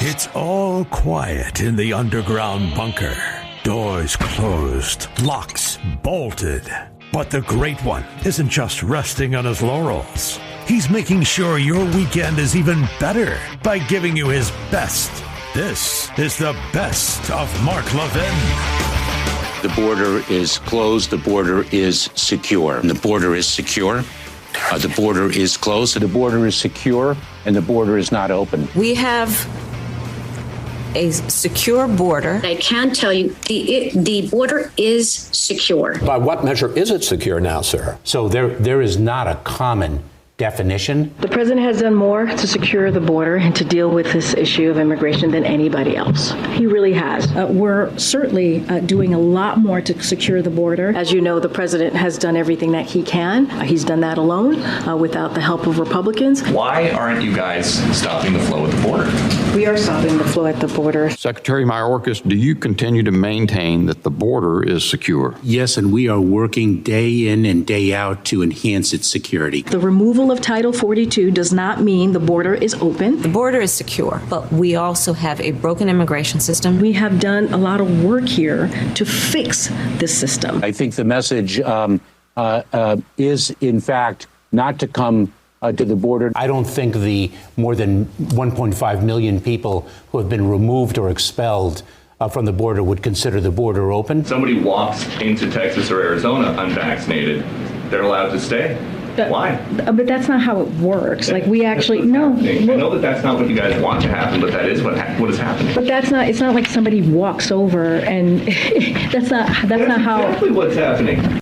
It's all quiet in the underground bunker. Doors closed, locks bolted. But the Great One isn't just resting on his laurels. He's making sure your weekend is even better by giving you his best. This is the best of Mark Levin. The border is closed. The border is secure. The border is secure. The border is closed. The border is secure. And the border is not open. We have a secure border. I can tell you the border is secure. By what measure is it secure now, sir? So there is not a common definition. The president has done more to secure the border and to deal with this issue of immigration than anybody else. He really has. We're certainly doing a lot more to secure the border. As you know, the president has done everything that he can. He's done that alone without the help of Republicans. Why aren't you guys stopping the flow at the border? We are stopping the flow at the border. Secretary Mayorkas, do you continue to maintain that the border is secure? Yes, and we are working day in and day out to enhance its security. The removal of Title 42 does not mean the border is open. The border is secure, but we also have a broken immigration system. We have done a lot of work here to fix this system. I think the message is, in fact, not to come to the border. I don't think the more than 1.5 million people who have been removed or expelled from the border would consider the border open. Somebody walks into Texas or Arizona unvaccinated, they're allowed to stay. Why? But that's not how it works. Like, we actually, no. I know that that's not what you guys want to happen, but that is what is happening. But that's not, it's not like somebody walks over and that's not how. Exactly what's happening.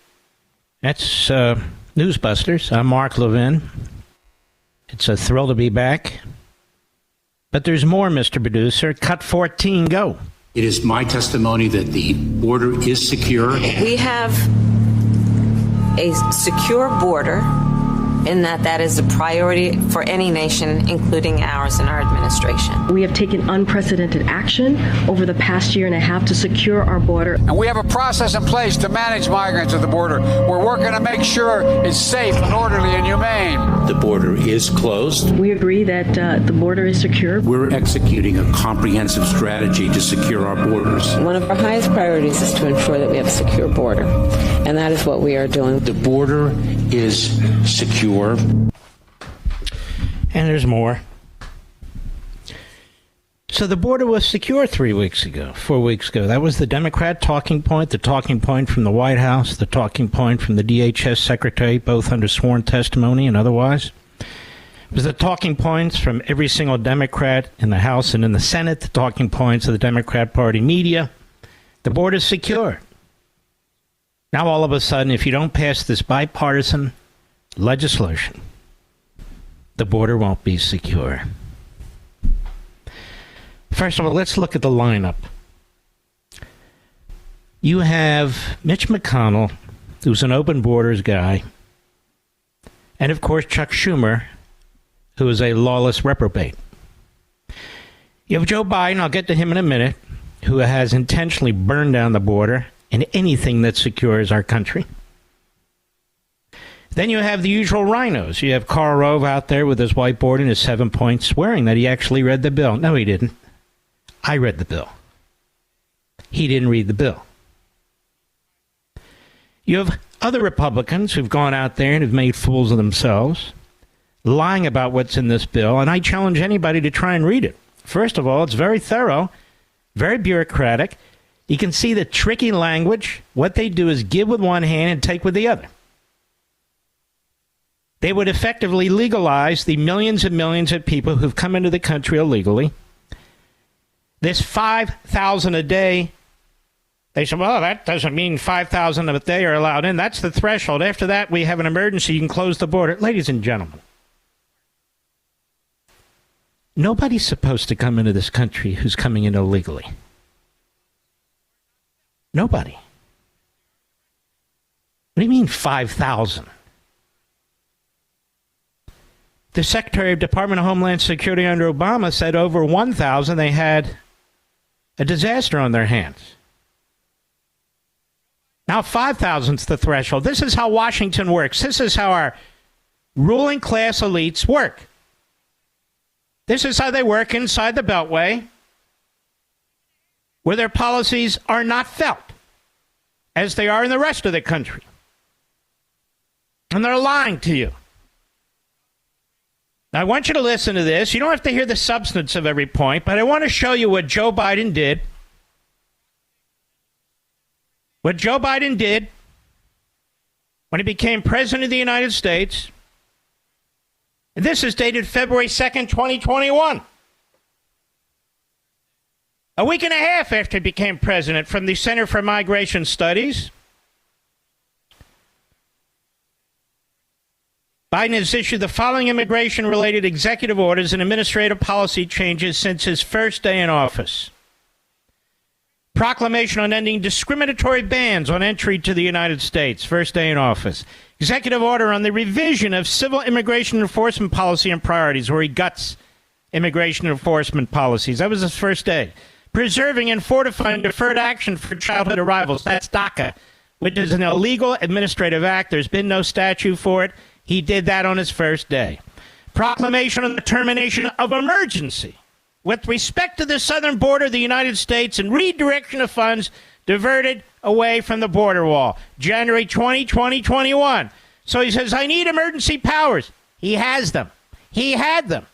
That's Newsbusters. I'm Mark Levin. It's a thrill to be back. But there's more, Mr. Producer. Cut 14, go. It is my testimony that the border is secure. We have a secure border in that is a priority for any nation, including ours and our administration. We have taken unprecedented action over the past year and a half to secure our border. And we have a process in place to manage migrants at the border. We're working to make sure it's safe and orderly and humane. The border is closed. We agree that the border is secure. We're executing a comprehensive strategy to secure our borders. One of our highest priorities is to ensure that we have a secure border, and that is what we are doing. The border is secure. And there's more. So the border was secure 4 weeks ago. That was the Democrat talking point, the talking point from the White House, the talking point from the DHS secretary, both under sworn testimony and otherwise. It was the talking points from every single Democrat in the House and in the Senate, the talking points of the Democrat Party media. The border's secure. Now all of a sudden, if you don't pass this bipartisan legislation, the border won't be secure. First of all, let's look at the lineup. You have Mitch McConnell, who's an open borders guy, and of course Chuck Schumer, who is a lawless reprobate. You have Joe Biden, I'll get to him in a minute, who has intentionally burned down the border and anything that secures our country. Then you have the usual rhinos. You have Karl Rove out there with his whiteboard and his 7 points, swearing that he actually read the bill. No, he didn't. I read the bill. He didn't read the bill. You have other Republicans who've gone out there and have made fools of themselves, lying about what's in this bill, and I challenge anybody to try and read it. First of all, it's very thorough, very bureaucratic. You can see the tricky language. What they do is give with one hand and take with the other. They would effectively legalize the millions and millions of people who've come into the country illegally. This 5,000 a day, they said, well, that doesn't mean 5,000 a day are allowed in. That's the threshold. After that, we have an emergency. You can close the border. Ladies and gentlemen, nobody's supposed to come into this country who's coming in illegally. Nobody. What do you mean 5,000? The Secretary of Department of Homeland Security under Obama said over 1,000, they had a disaster on their hands. Now 5,000 is the threshold. This is how Washington works. This is how our ruling class elites work. This is how they work inside the Beltway, where their policies are not felt as they are in the rest of the country. And they're lying to you. Now, I want you to listen to this. You don't have to hear the substance of every point, but I want to show you what Joe Biden did. What Joe Biden did when he became president of the United States. And this is dated February 2nd, 2021. A week and a half after he became president, from the Center for Migration Studies. Biden has issued the following immigration-related executive orders and administrative policy changes since his first day in office. Proclamation on ending discriminatory bans on entry to the United States, first day in office. Executive order on the revision of civil immigration enforcement policy and priorities, where he guts immigration enforcement policies. That was his first day. Preserving and fortifying deferred action for childhood arrivals. That's DACA, which is an illegal administrative act. There's been no statute for it. He did that on his first day. Proclamation on the termination of emergency with respect to the southern border of the United States and redirection of funds diverted away from the border wall. January 20, 2021. So he says, I need emergency powers. He has them. He had them.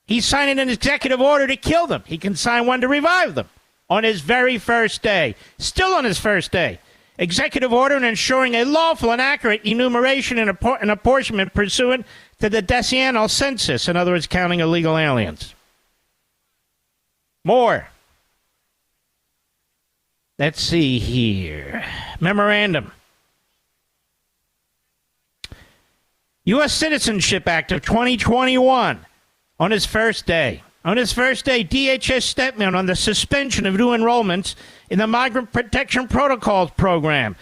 He's signing an executive order to kill them. He can sign one to revive them on his very first day. Still on his first day. Executive order ensuring a lawful and accurate enumeration and apportionment pursuant to the decennial census, in other words, counting illegal aliens. More. Let's see here. Memorandum. U.S. Citizenship Act of 2021 on his first day. On his first day, DHS statement on the suspension of new enrollments in the Migrant Protection Protocols program.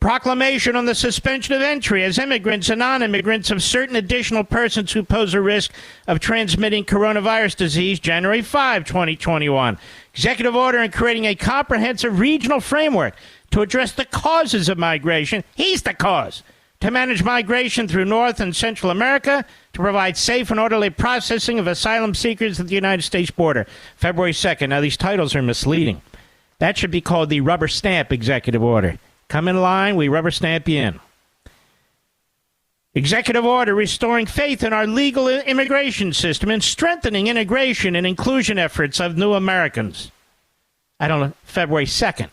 Proclamation on the suspension of entry as immigrants and non-immigrants of certain additional persons who pose a risk of transmitting coronavirus disease, January 5, 2021. Executive order in creating a comprehensive regional framework to address the causes of migration. He's the cause. To manage migration through North and Central America, to provide safe and orderly processing of asylum seekers at the United States border. February 2nd. Now, these titles are misleading. That should be called the rubber stamp executive order. Come in line, we rubber stamp you in. Executive order restoring faith in our legal immigration system and strengthening integration and inclusion efforts of new Americans. February 2nd.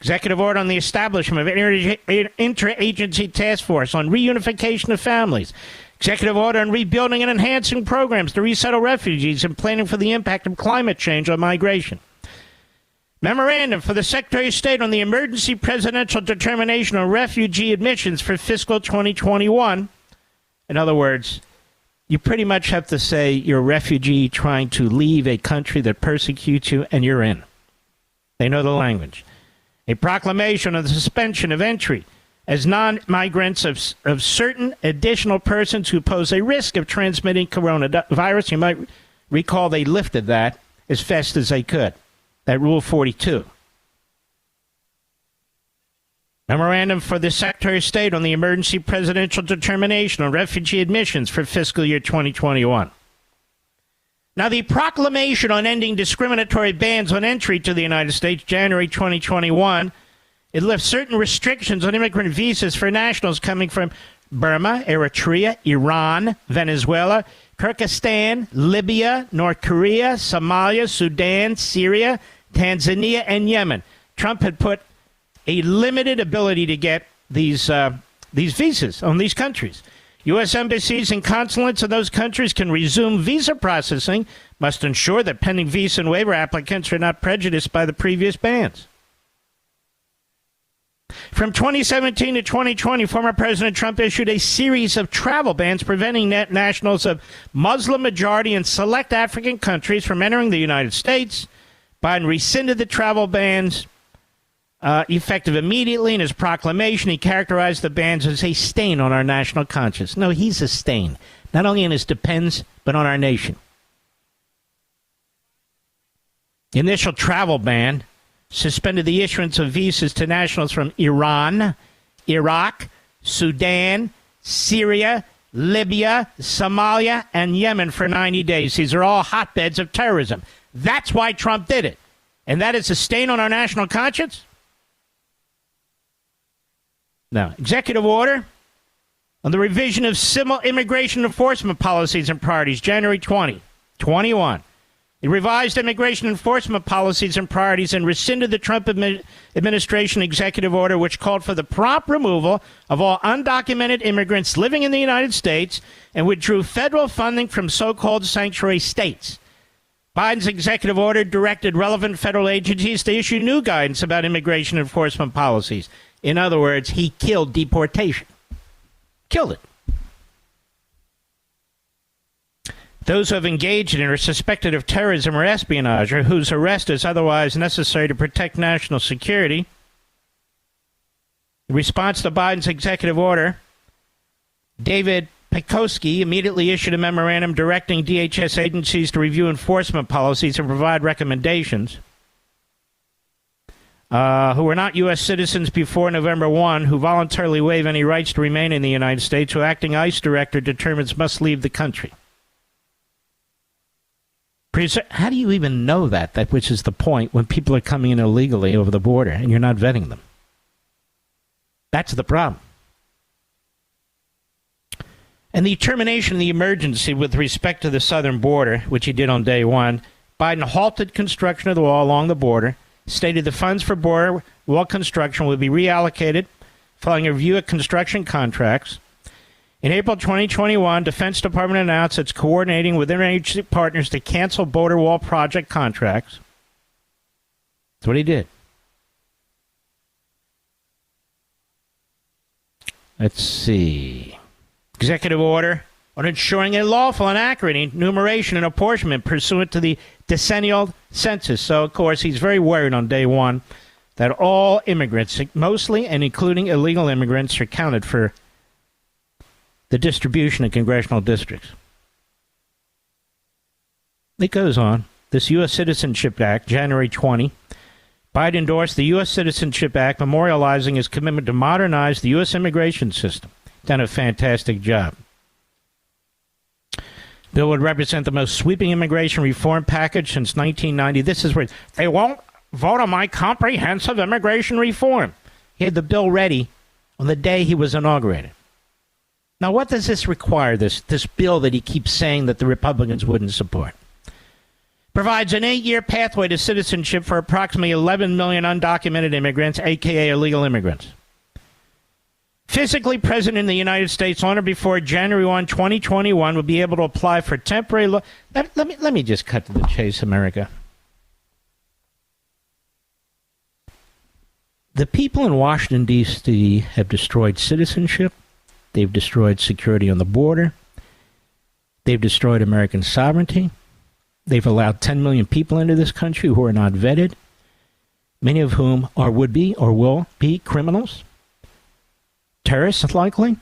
Executive order on the establishment of an interagency task force on reunification of families. Executive order on rebuilding and enhancing programs to resettle refugees and planning for the impact of climate change on migration. Memorandum for the Secretary of State on the emergency presidential determination on refugee admissions for fiscal 2021. In other words, you pretty much have to say you're a refugee trying to leave a country that persecutes you, and you're in. They know the language. A proclamation of the suspension of entry as non-migrants of certain additional persons who pose a risk of transmitting coronavirus. You might recall they lifted that as fast as they could. That Rule 42. Memorandum for the Secretary of State on the emergency presidential determination on refugee admissions for fiscal year 2021. Now, the proclamation on ending discriminatory bans on entry to the United States, January 2021, it lifts certain restrictions on immigrant visas for nationals coming from Burma, Eritrea, Iran, Venezuela, Kyrgyzstan, Libya, North Korea, Somalia, Sudan, Syria, Tanzania, and Yemen. Trump had put a limited ability to get these visas on these countries. U.S. embassies and consulates in those countries can resume visa processing, must ensure that pending visa and waiver applicants are not prejudiced by the previous bans. From 2017 to 2020, former President Trump issued a series of travel bans preventing nationals of Muslim majority and select African countries from entering the United States. Biden rescinded the travel bans effective immediately. In his proclamation, he characterized the bans as a stain on our national conscience. No, he's a stain, not only on his dependents, but on our nation. The initial travel ban suspended the issuance of visas to nationals from Iran, Iraq, Sudan, Syria, Libya, Somalia, and Yemen for 90 days. These are all hotbeds of terrorism. That's why Trump did it. And that is a stain on our national conscience? Now, executive order on the revision of civil immigration enforcement policies and priorities, January 2021. It revised immigration enforcement policies and priorities and rescinded the Trump administration executive order, which called for the prompt removal of all undocumented immigrants living in the United States and withdrew federal funding from so-called sanctuary states. Biden's executive order directed relevant federal agencies to issue new guidance about immigration enforcement policies. In other words, he killed deportation. Killed it. Those who have engaged in or are suspected of terrorism or espionage, or whose arrest is otherwise necessary to protect national security. In response to Biden's executive order, David Pekoski immediately issued a memorandum directing DHS agencies to review enforcement policies and provide recommendations. Who were not U.S. citizens before November 1, who voluntarily waive any rights to remain in the United States, who acting ICE director determines must leave the country. How do you even know that, which is the point, when people are coming in illegally over the border and you're not vetting them? That's the problem. And the termination of the emergency with respect to the southern border, which he did on day one, Biden halted construction of the wall along the border, stated the funds for border wall construction will be reallocated following a review of construction contracts. In April 2021, Defense Department announced it's coordinating with interagency partners to cancel border wall project contracts. That's what he did. Let's see. Executive order on ensuring a lawful and accurate enumeration and apportionment pursuant to the decennial census. So, of course, he's very worried on day one that all immigrants, mostly and including illegal immigrants, are counted for the distribution of congressional districts. It goes on. This U.S. Citizenship Act, January 20, Biden endorsed the U.S. Citizenship Act, memorializing his commitment to modernize the U.S. immigration system. Done a fantastic job. Bill would represent the most sweeping immigration reform package since 1990. This is where they won't vote on my comprehensive immigration reform. He had the bill ready on the day he was inaugurated. Now, what does this require, this bill that he keeps saying that the Republicans wouldn't support? Provides an 8-year pathway to citizenship for approximately 11 million undocumented immigrants, a.k.a. illegal immigrants. Physically present in the United States on or before January 1, 2021 will be able to apply for temporary... Let me just cut to the chase, America. The people in Washington, D.C. have destroyed citizenship. They've destroyed security on the border. They've destroyed American sovereignty. They've allowed 10 million people into this country who are not vetted, many of whom are would-be or will be criminals, terrorists likely.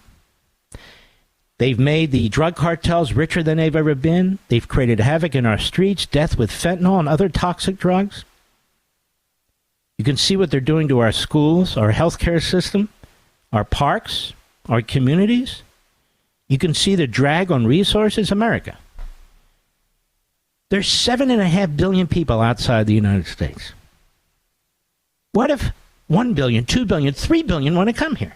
They've made the drug cartels richer than they've ever been. They've created havoc in our streets, death with fentanyl and other toxic drugs. You can see what they're doing to our schools, our healthcare system, our parks, our communities. You can see the drag on resources. America. There's 7.5 billion people outside the United States. What if 1 billion, 2 billion, 3 billion want to come here?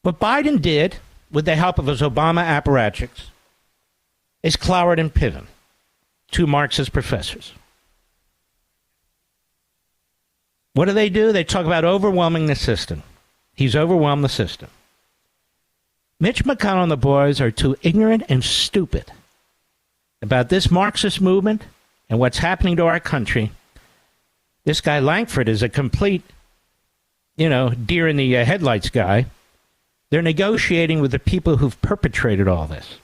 What Biden did, with the help of his Obama apparatchiks, is Cloward and Piven, two Marxist professors. What do? They talk about overwhelming the system. He's overwhelmed the system. Mitch McConnell and the boys are too ignorant and stupid about this Marxist movement and what's happening to our country. This guy Langford is a complete, deer in the headlights guy. They're negotiating with the people who've perpetrated all this.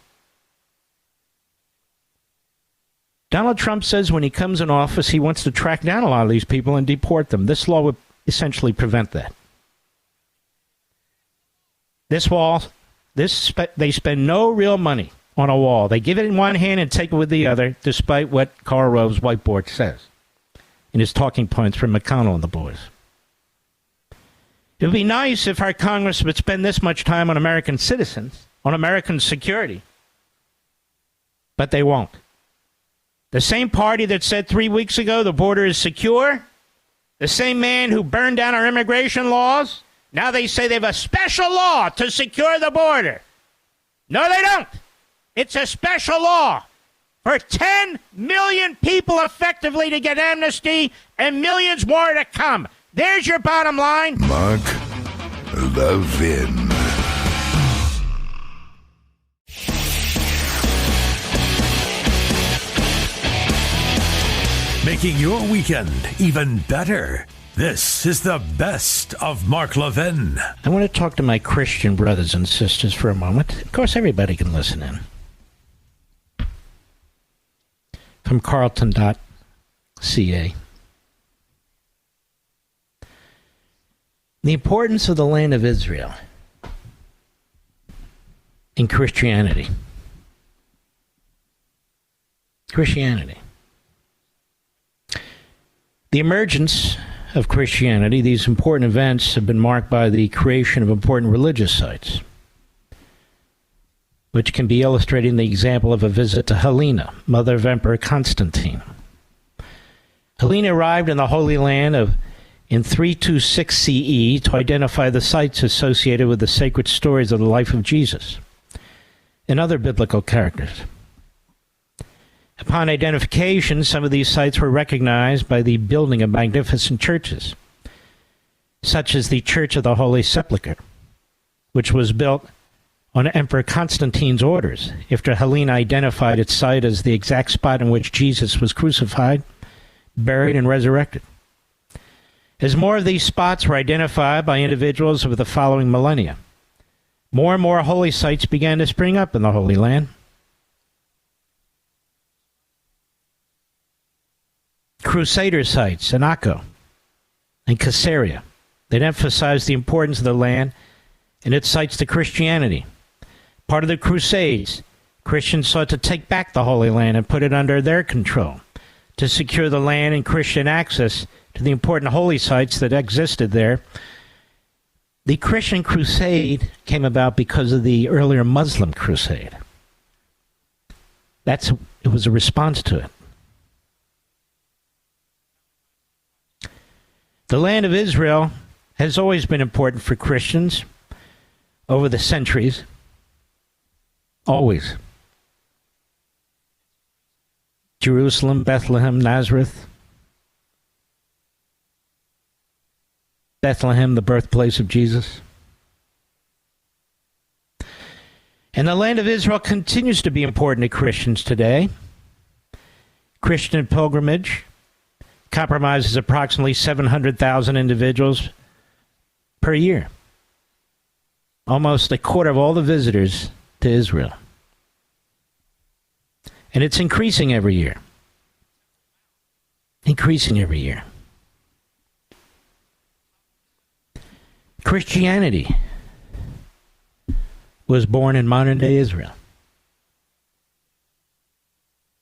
Donald Trump says when he comes in office, he wants to track down a lot of these people and deport them. This law would essentially prevent that. This wall, they spend no real money on a wall. They give it in one hand and take it with the other, despite what Karl Rove's whiteboard says in his talking points from McConnell and the boys. It would be nice if our Congress would spend this much time on American citizens, on American security. But they won't. The same party that said 3 weeks ago the border is secure, the same man who burned down our immigration laws, now they say they have a special law to secure the border. No, they don't. It's a special law for 10 million people effectively to get amnesty and millions more to come. There's your bottom line. Mark Levin. Making your weekend even better. This is the best of Mark Levin. I want to talk to my Christian brothers and sisters for a moment. Of course, everybody can listen in. From Carlton.ca. The importance of the land of Israel in Christianity. Christianity. The emergence of Christianity, these important events have been marked by the creation of important religious sites, which can be illustrated in the example of a visit to Helena, mother of Emperor Constantine. Helena arrived in the Holy Land in 326 CE to identify the sites associated with the sacred stories of the life of Jesus and other biblical characters. Upon identification, some of these sites were recognized by the building of magnificent churches, such as the Church of the Holy Sepulchre, which was built on Emperor Constantine's orders after Helena identified its site as the exact spot in which Jesus was crucified, buried, and resurrected. As more of these spots were identified by individuals over the following millennia, more and more holy sites began to spring up in the Holy Land. Crusader sites in Akko and Caesarea that emphasized the importance of the land and its sites to Christianity. Part of the Crusades, Christians sought to take back the Holy Land and put it under their control to secure the land and Christian access to the important holy sites that existed there. The Christian crusade came about because of the earlier Muslim crusade. It was a response to it. The land of Israel has always been important for Christians over the centuries. Always. Jerusalem, Bethlehem, Nazareth. Bethlehem, the birthplace of Jesus. And the land of Israel continues to be important to Christians today. Christian pilgrimage compromises approximately 700,000 individuals per year. Almost a quarter of all the visitors to Israel. And it's increasing every year. Increasing every year. Christianity was born in modern-day Israel.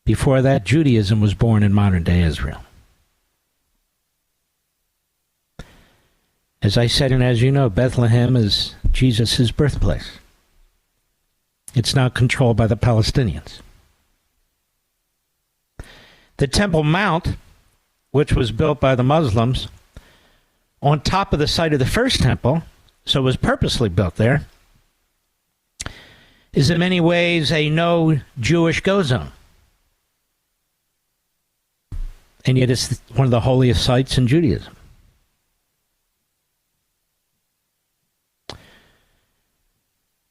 Before that, Judaism was born in modern-day Israel. As I said, and as you know, Bethlehem is Jesus' birthplace. It's now controlled by the Palestinians. The Temple Mount, which was built by the Muslims, on top of the site of the first temple, so it was purposely built there, is in many ways a no Jewish go zone. And yet it's one of the holiest sites in Judaism.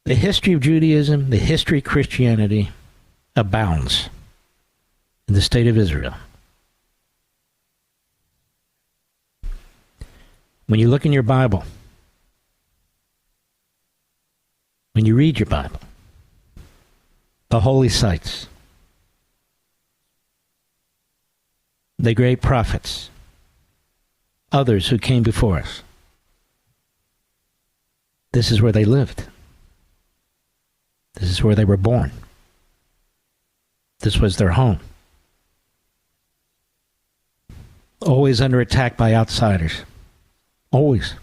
The history of Judaism, the history of Christianity abounds in the state of Israel. When you look in your Bible, when you read your Bible, the holy sites, the great prophets, others who came before us, this is where they lived. This is where they were born. This was their home. Always under attack by outsiders. Always.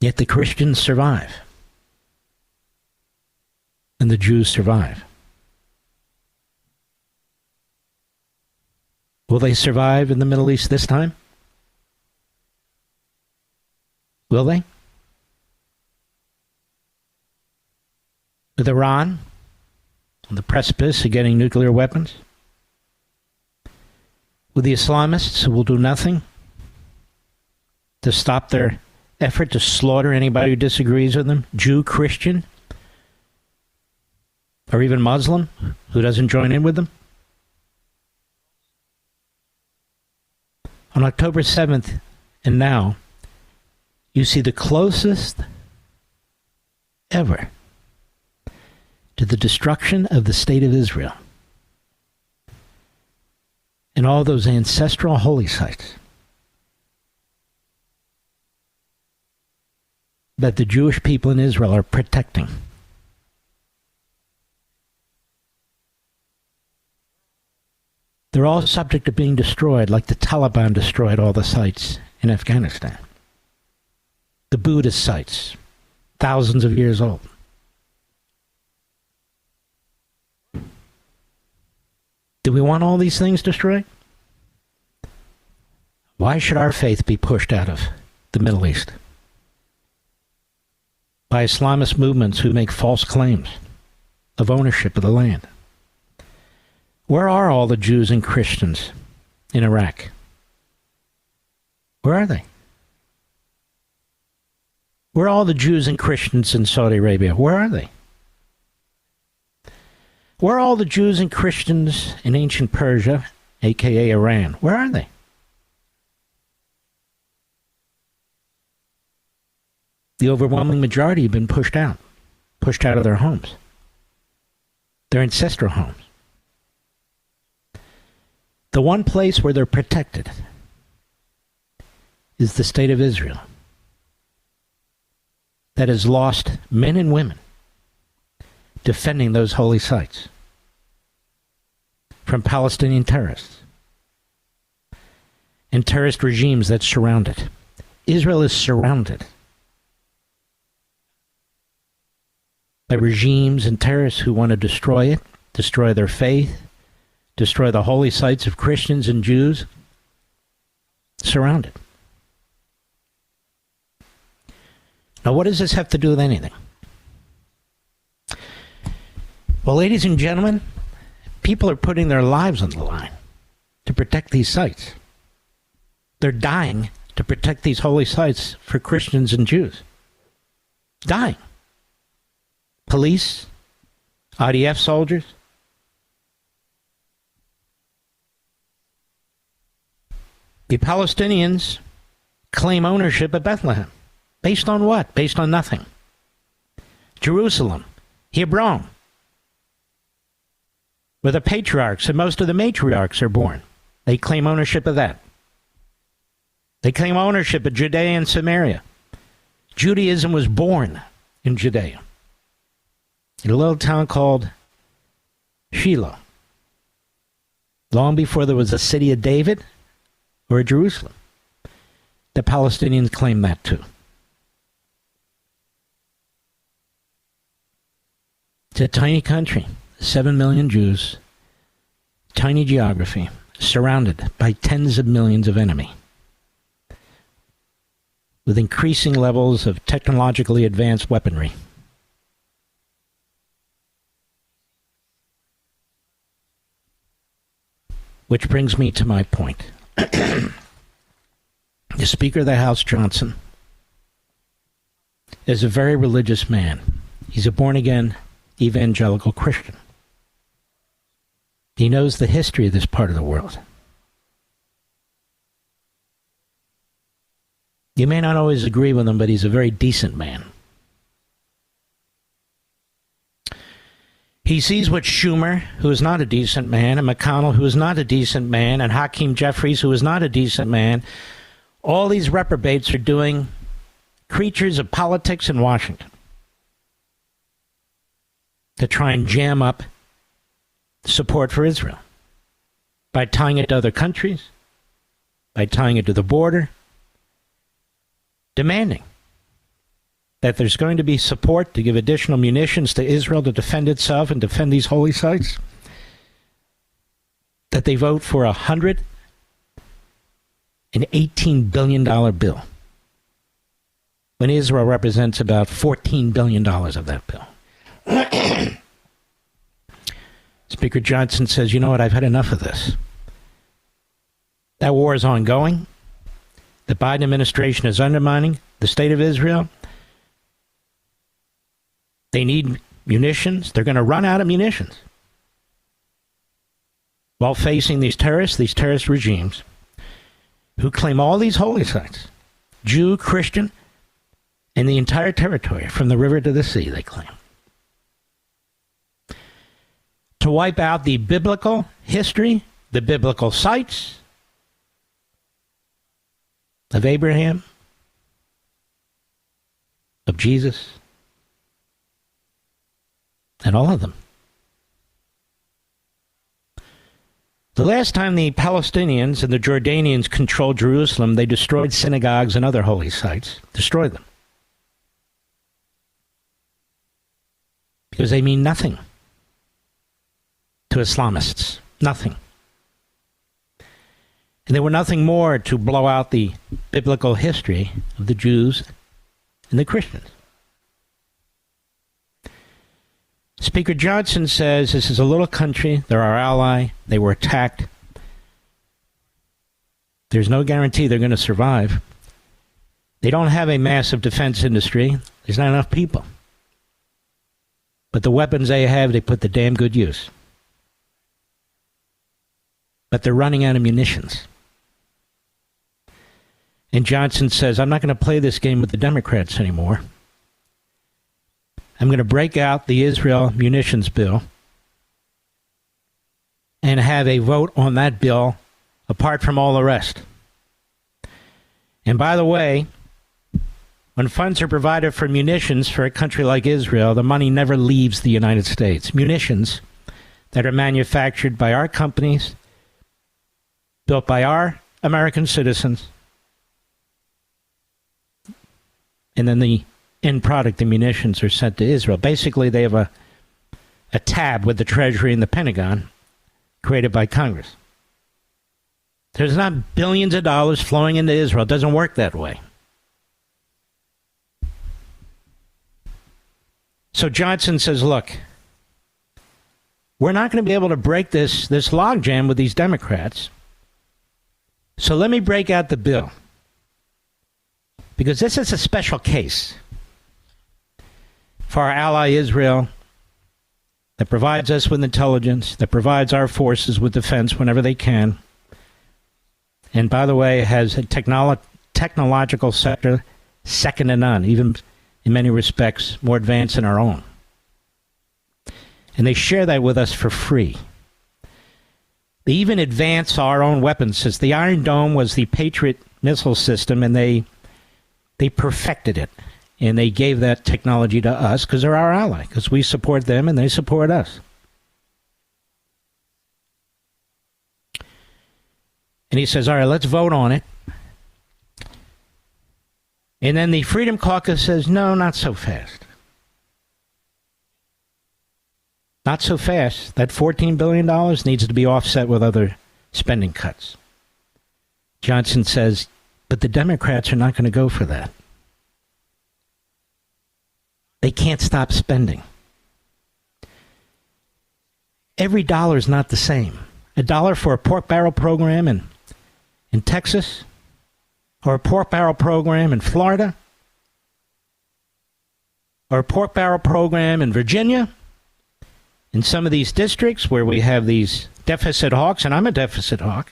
Yet the Christians survive. And the Jews survive. Will they survive in the Middle East this time? Will they? With Iran on the precipice of getting nuclear weapons? With the Islamists who will do nothing to stop their effort to slaughter anybody who disagrees with them, Jew, Christian, or even Muslim who doesn't join in with them? On October 7th and now, you see the closest ever to the destruction of the State of Israel and all those ancestral holy sites that the Jewish people in Israel are protecting. They're all subject to being destroyed, like the Taliban destroyed all the sites in Afghanistan. The Buddhist sites, thousands of years old. Do we want all these things destroyed? Why should our faith be pushed out of the Middle East by Islamist movements who make false claims of ownership of the land? Where are all the Jews and Christians in Iraq? Where are they? Where are all the Jews and Christians in Saudi Arabia? Where are they? Where are all the Jews and Christians in ancient Persia, aka Iran? Where are they? The overwhelming majority have been pushed out of their homes, their ancestral homes. The one place where they're protected is the State of Israel that has lost men and women defending those holy sites from Palestinian terrorists and terrorist regimes that surround it. Israel is surrounded by regimes and terrorists who want to destroy it, destroy their faith, destroy the holy sites of Christians and Jews. Surrounded. Now, what does this have to do with anything? Well, ladies and gentlemen, people are putting their lives on the line to protect these sites. They're dying to protect these holy sites for Christians and Jews. Dying. Police, IDF soldiers. The Palestinians claim ownership of Bethlehem. Based on what? Based on nothing. Jerusalem, Hebron, where the patriarchs and most of the matriarchs are born. They claim ownership of that. They claim ownership of Judea and Samaria. Judaism was born in Judea, in a little town called Shiloh, long before there was a city of David or a Jerusalem. The Palestinians claim that too. It's a tiny country, 7 million Jews, tiny geography, surrounded by tens of millions of enemy, with increasing levels of technologically advanced weaponry. Which brings me to my point. The Speaker of the House, Johnson, is a very religious man. He's a born-again evangelical Christian. He knows the history of this part of the world. You may not always agree with him, but he's a very decent man. He sees what Schumer, who is not a decent man, and McConnell, who is not a decent man, and Hakeem Jeffries, who is not a decent man, all these reprobates are doing, creatures of politics in Washington, to try and jam up support for Israel by tying it to other countries, by tying it to the border, demanding that there's going to be support to give additional munitions to Israel to defend itself and defend these holy sites, that they vote for $118 billion bill, when Israel represents about $14 billion of that bill. Speaker Johnson says, you know what, I've had enough of this. That war is ongoing. The Biden administration is undermining the state of Israel. They need munitions. They're going to run out of munitions while facing these terrorist regimes who claim all these holy sites, Jew, Christian, and the entire territory from the river to the sea, they claim. To wipe out the biblical history, the biblical sites of Abraham, of Jesus, and all of them. The last time the Palestinians and the Jordanians controlled Jerusalem, they destroyed synagogues and other holy sites. Destroyed them. Because they mean nothing to Islamists. Nothing. And they were nothing more to blow out the biblical history of the Jews and the Christians. Speaker Johnson says this is a little country. They're our ally. They were attacked. There's no guarantee they're going to survive. They don't have a massive defense industry. There's not enough people. But the weapons they have, they put to damn good use. But they're running out of munitions. And Johnson says, I'm not going to play this game with the Democrats anymore. I'm going to break out the Israel munitions bill and have a vote on that bill apart from all the rest. And by the way, when funds are provided for munitions for a country like Israel, the money never leaves the United States. Munitions that are manufactured by our companies, built by our American citizens, and then the end product, the munitions, are sent to Israel. Basically, they have a tab with the Treasury and the Pentagon created by Congress. There's not billions of dollars flowing into Israel. It doesn't work that way. So Johnson says, look, we're not going to be able to break this logjam with these Democrats. So let me break out the bill. Because this is a special case for our ally Israel that provides us with intelligence, that provides our forces with defense whenever they can. And by the way, has a technological sector second to none, even in many respects more advanced than our own. And they share that with us for free. They even advance our own weapons systems. The Iron Dome was the Patriot missile system, and they perfected it. And they gave that technology to us because they're our ally, because we support them and they support us. And he says, all right, let's vote on it. And then the Freedom Caucus says, no, not so fast. Not so fast. That $14 billion needs to be offset with other spending cuts. Johnson says, but the Democrats are not going to go for that. They can't stop spending. Every dollar is not the same. $1 for a pork barrel program in Texas, or a pork barrel program in Florida, or a pork barrel program in Virginia, in some of these districts where we have these deficit hawks, and I'm a deficit hawk.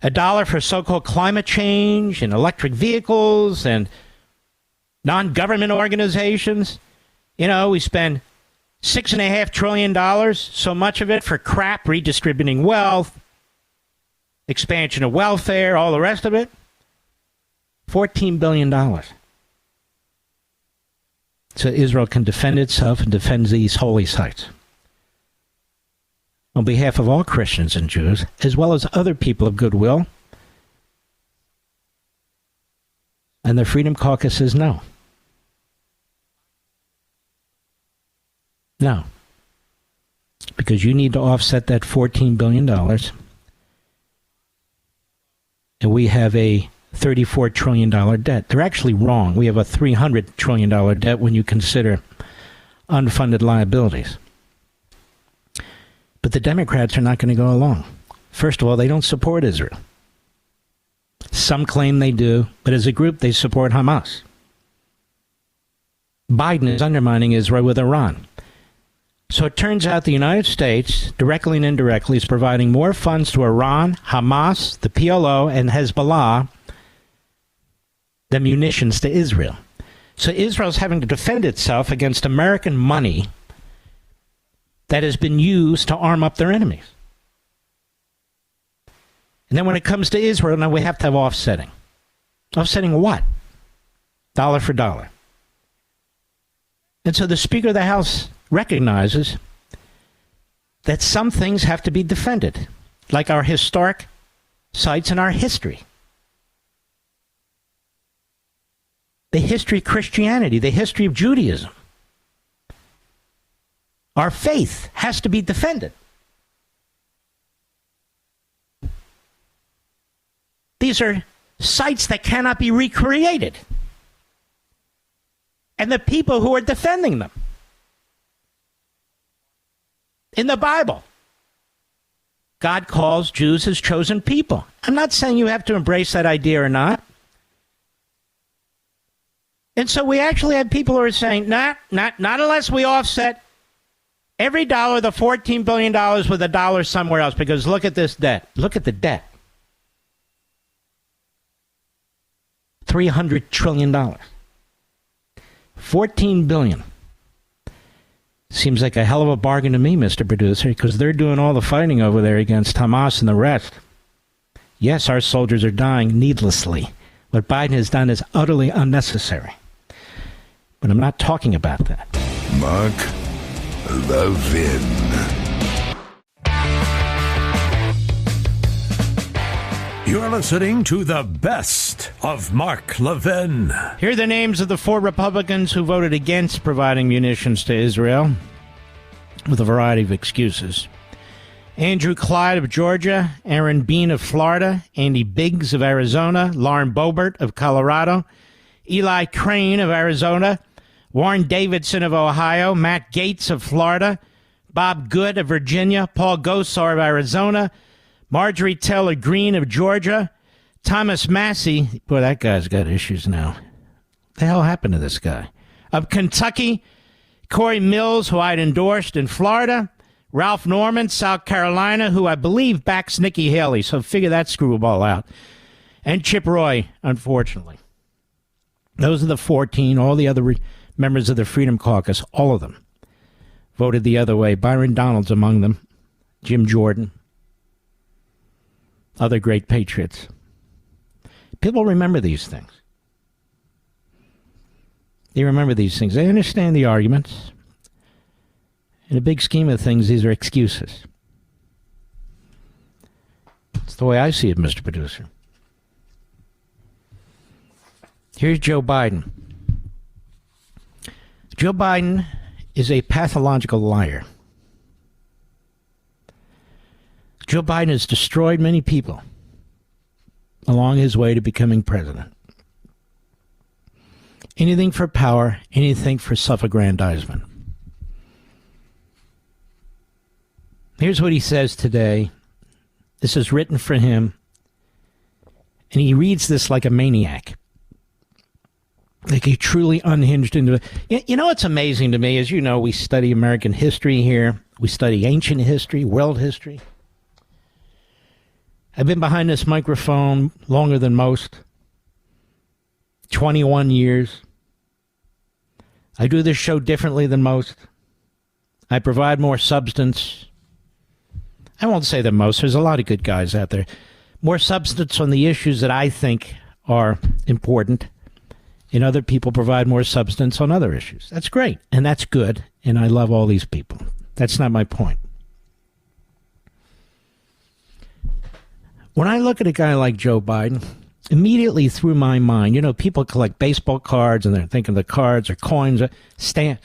$1 for so-called climate change and electric vehicles and non-government organizations. You know, we spend $6.5 trillion, so much of it for crap, redistributing wealth, expansion of welfare, all the rest of it. $14 billion. So Israel can defend itself and defend these holy sites. On behalf of all Christians and Jews, as well as other people of goodwill, And the Freedom Caucus says no. No. Because you need to offset that $14 billion. And we have a $34 trillion debt. They're actually wrong. We have a $300 trillion debt when you consider unfunded liabilities. But the Democrats are not going to go along. First of all, they don't support Israel. Some claim they do, but as a group, they support Hamas. Biden is undermining Israel with Iran. So it turns out the United States, directly and indirectly, is providing more funds to Iran, Hamas, the PLO, and Hezbollah than munitions to Israel. So Israel's having to defend itself against American money that has been used to arm up their enemies. And then when it comes to Israel, now we have to have offsetting. Offsetting what? Dollar for dollar. And so the Speaker of the House recognizes that some things have to be defended, like our historic sites and our history. The history of Christianity, the history of Judaism. Our faith has to be defended. These are sites that cannot be recreated. And the people who are defending them. In the Bible, God calls Jews his chosen people. I'm not saying you have to embrace that idea or not. And so we actually have people who are saying, not unless we offset every dollar, the $14 billion with a dollar somewhere else, because look at this debt. Look at the debt. $300 trillion. $14 billion. Seems like a hell of a bargain to me, Mr. Producer, because they're doing all the fighting over there against Hamas and the rest. Yes, our soldiers are dying needlessly. What Biden has done is utterly unnecessary. But I'm not talking about that. Mark Levin. You're listening to the best of Mark Levin. Here are the names of the 4 Republicans who voted against providing munitions to Israel, with a variety of excuses. Andrew Clyde of Georgia, Aaron Bean of Florida, Andy Biggs of Arizona, Lauren Boebert of Colorado, Eli Crane of Arizona, Warren Davidson of Ohio, Matt Gaetz of Florida, Bob Good of Virginia, Paul Gosar of Arizona, Marjorie Taylor Greene of Georgia, Thomas Massey, boy, that guy's got issues now. What the hell happened to this guy? Of Kentucky, Corey Mills, who I'd endorsed in Florida, Ralph Norman, South Carolina, who I believe backs Nikki Haley, so figure that screwball out, and Chip Roy, unfortunately. Those are the 14. All the other members of the Freedom Caucus, all of them, voted the other way. Byron Donalds among them, Jim Jordan, other great patriots. People remember these things. They remember these things. They understand the arguments. In the big scheme of things, these are excuses. It's the way I see it, Mr. Producer. Here's Joe Biden. Joe Biden is a pathological liar. Joe Biden has destroyed many people along his way to becoming president. Anything for power, anything for self-aggrandizement. Here's what he says today. This is written for him, and he reads this like a maniac. Like a truly unhinged individual. You know what's amazing to me? As you know, we study American history here. We study ancient history, world history. I've been behind this microphone longer than most. 21 years. I do this show differently than most. I provide more substance. I won't say than most. There's a lot of good guys out there. More substance on the issues that I think are important. And other people provide more substance on other issues. That's great. And that's good. And I love all these people. That's not my point. When I look at a guy like Joe Biden, immediately through my mind, people collect baseball cards and they're thinking the cards or coins or stamp.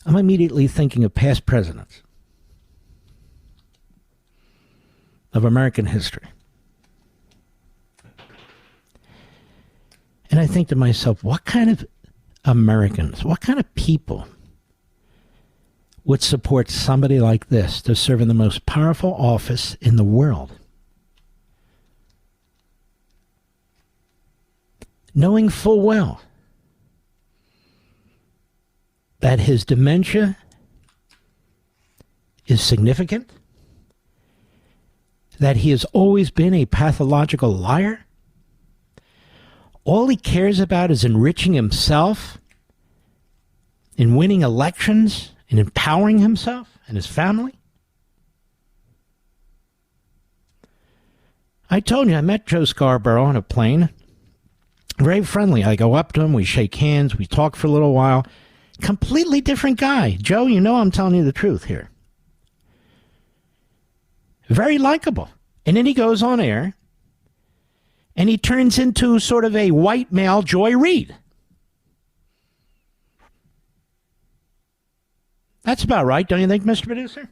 I'm immediately thinking of past presidents of American history. And I think to myself, what kind of Americans, what kind of people would support somebody like this to serve in the most powerful office in the world? Knowing full well that his dementia is significant, that he has always been a pathological liar, all he cares about is enriching himself, in winning elections, in empowering himself and his family. I told you, I met Joe Scarborough on a plane. Very friendly. I go up to him, we shake hands, we talk for a little while. Completely different guy. Joe, I'm telling you the truth here. Very likable. And then he goes on air, and he turns into sort of a white male Joy Reid. That's about right, don't you think, Mr. Producer?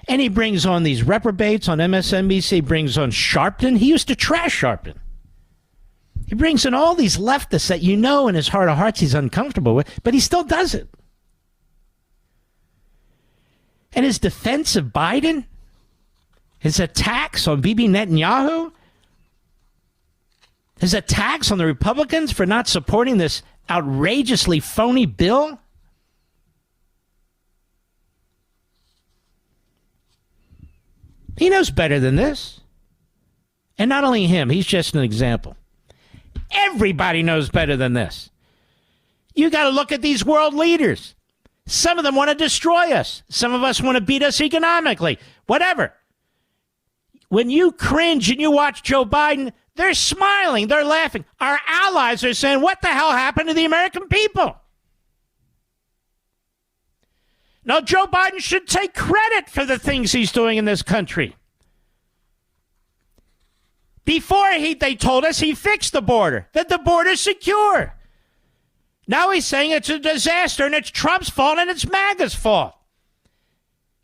And he brings on these reprobates on MSNBC, brings on Sharpton. He used to trash Sharpton. He brings in all these leftists that in his heart of hearts he's uncomfortable with, but he still does it. And his defense of Biden, his attacks on Bibi Netanyahu, his attacks on the Republicans for not supporting this outrageously phony bill. He knows better than this. And not only him, he's just an example. Everybody knows better than this. You got to look at these world leaders. Some of them want to destroy us. Some of us want to beat us economically. Whatever. When you cringe and you watch Joe Biden, they're smiling. They're laughing. Our allies are saying, what the hell happened to the American people? Now, Joe Biden should take credit for the things he's doing in this country. Before they told us he fixed the border, that the border's secure. Now he's saying it's a disaster and it's Trump's fault and it's MAGA's fault.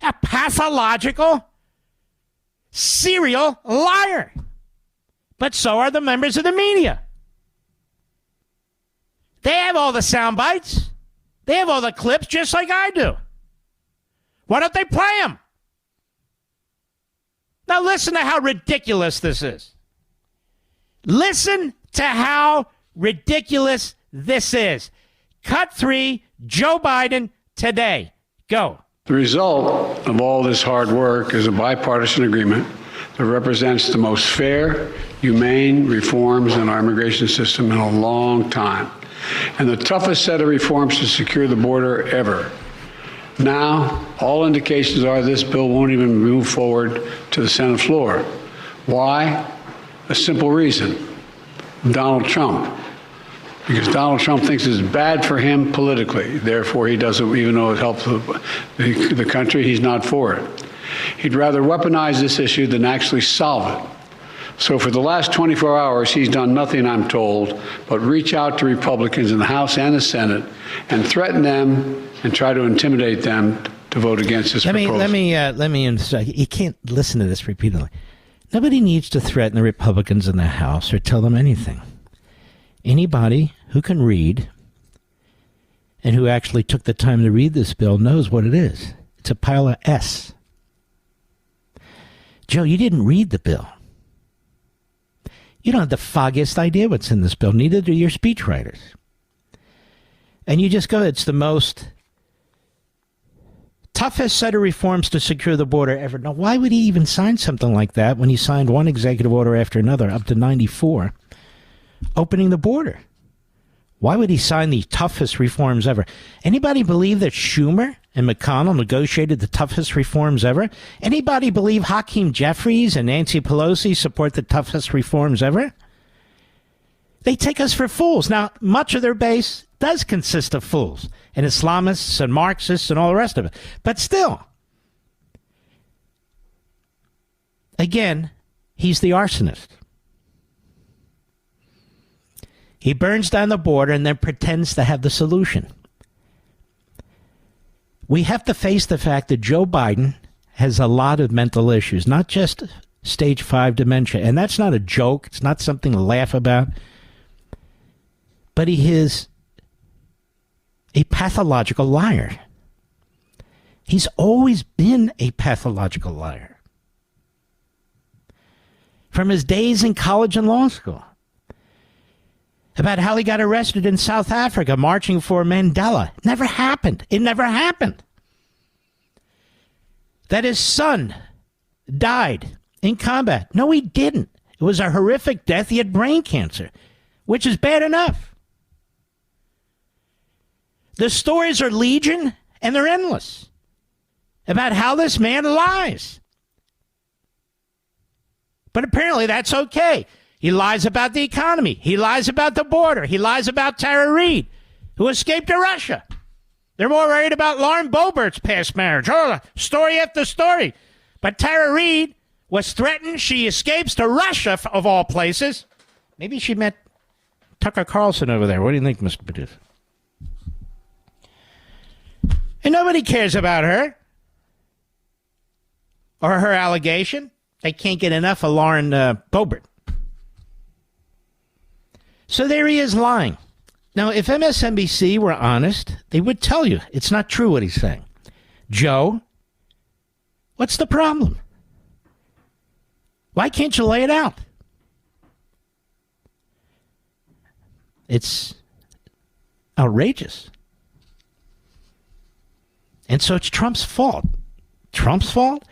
A pathological, serial liar. But so are the members of the media. They have all the sound bites. They have all the clips just like I do. Why don't they play them? Now listen to how ridiculous this is. Listen to how ridiculous this is. Cut 3, Joe Biden today. Go. The result of all this hard work is a bipartisan agreement that represents the most fair, humane reforms in our immigration system in a long time, and the toughest set of reforms to secure the border ever. Now, all indications are this bill won't even move forward to the Senate floor. Why? A simple reason. Donald Trump. Because Donald Trump thinks it's bad for him politically. Therefore, he doesn't, even though it helps the country, he's not for it. He'd rather weaponize this issue than actually solve it. So for the last 24 hours, he's done nothing, I'm told, but reach out to Republicans in the House and the Senate and threaten them and try to intimidate them to vote against this proposal. Let me you can't listen to this repeatedly. Nobody needs to threaten the Republicans in the House or tell them anything. Anybody who can read and who actually took the time to read this bill knows what it is. It's a pile of S. Joe, you didn't read the bill. You don't have the foggiest idea what's in this bill. Neither do your speechwriters. And you just go, it's the most toughest set of reforms to secure the border ever. Now, why would he even sign something like that when he signed one executive order after another, up to 94, opening the border? Why would he sign the toughest reforms ever? Anybody believe that Schumer and McConnell negotiated the toughest reforms ever? Anybody believe Hakeem Jeffries and Nancy Pelosi support the toughest reforms ever? They take us for fools. Now, much of their base does consist of fools and Islamists and Marxists and all the rest of it. But still, again, he's the arsonist. He burns down the border and then pretends to have the solution. We have to face the fact that Joe Biden has a lot of mental issues, not just stage 5 dementia. And that's not a joke. It's not something to laugh about. But he is a pathological liar. He's always been a pathological liar. From his days in college and law school. About how he got arrested in South Africa marching for Mandela. Never happened. It never happened. That his son died in combat. No, he didn't. It was a horrific death. He had brain cancer, which is bad enough. The stories are legion, and they're endless, about how this man lies. But apparently that's okay. He lies about the economy. He lies about the border. He lies about Tara Reid, who escaped to Russia. They're more worried about Lauren Boebert's past marriage. Oh, story after story. But Tara Reid was threatened. She escapes to Russia, of all places. Maybe she met Tucker Carlson over there. What do you think, Mr. Producer? And nobody cares about her or her allegation. They can't get enough of Lauren Boebert. So there he is lying. Now, if MSNBC were honest, they would tell you it's not true what he's saying. Joe, what's the problem? Why can't you lay it out? It's outrageous. And so it's Trump's fault. Trump's fault?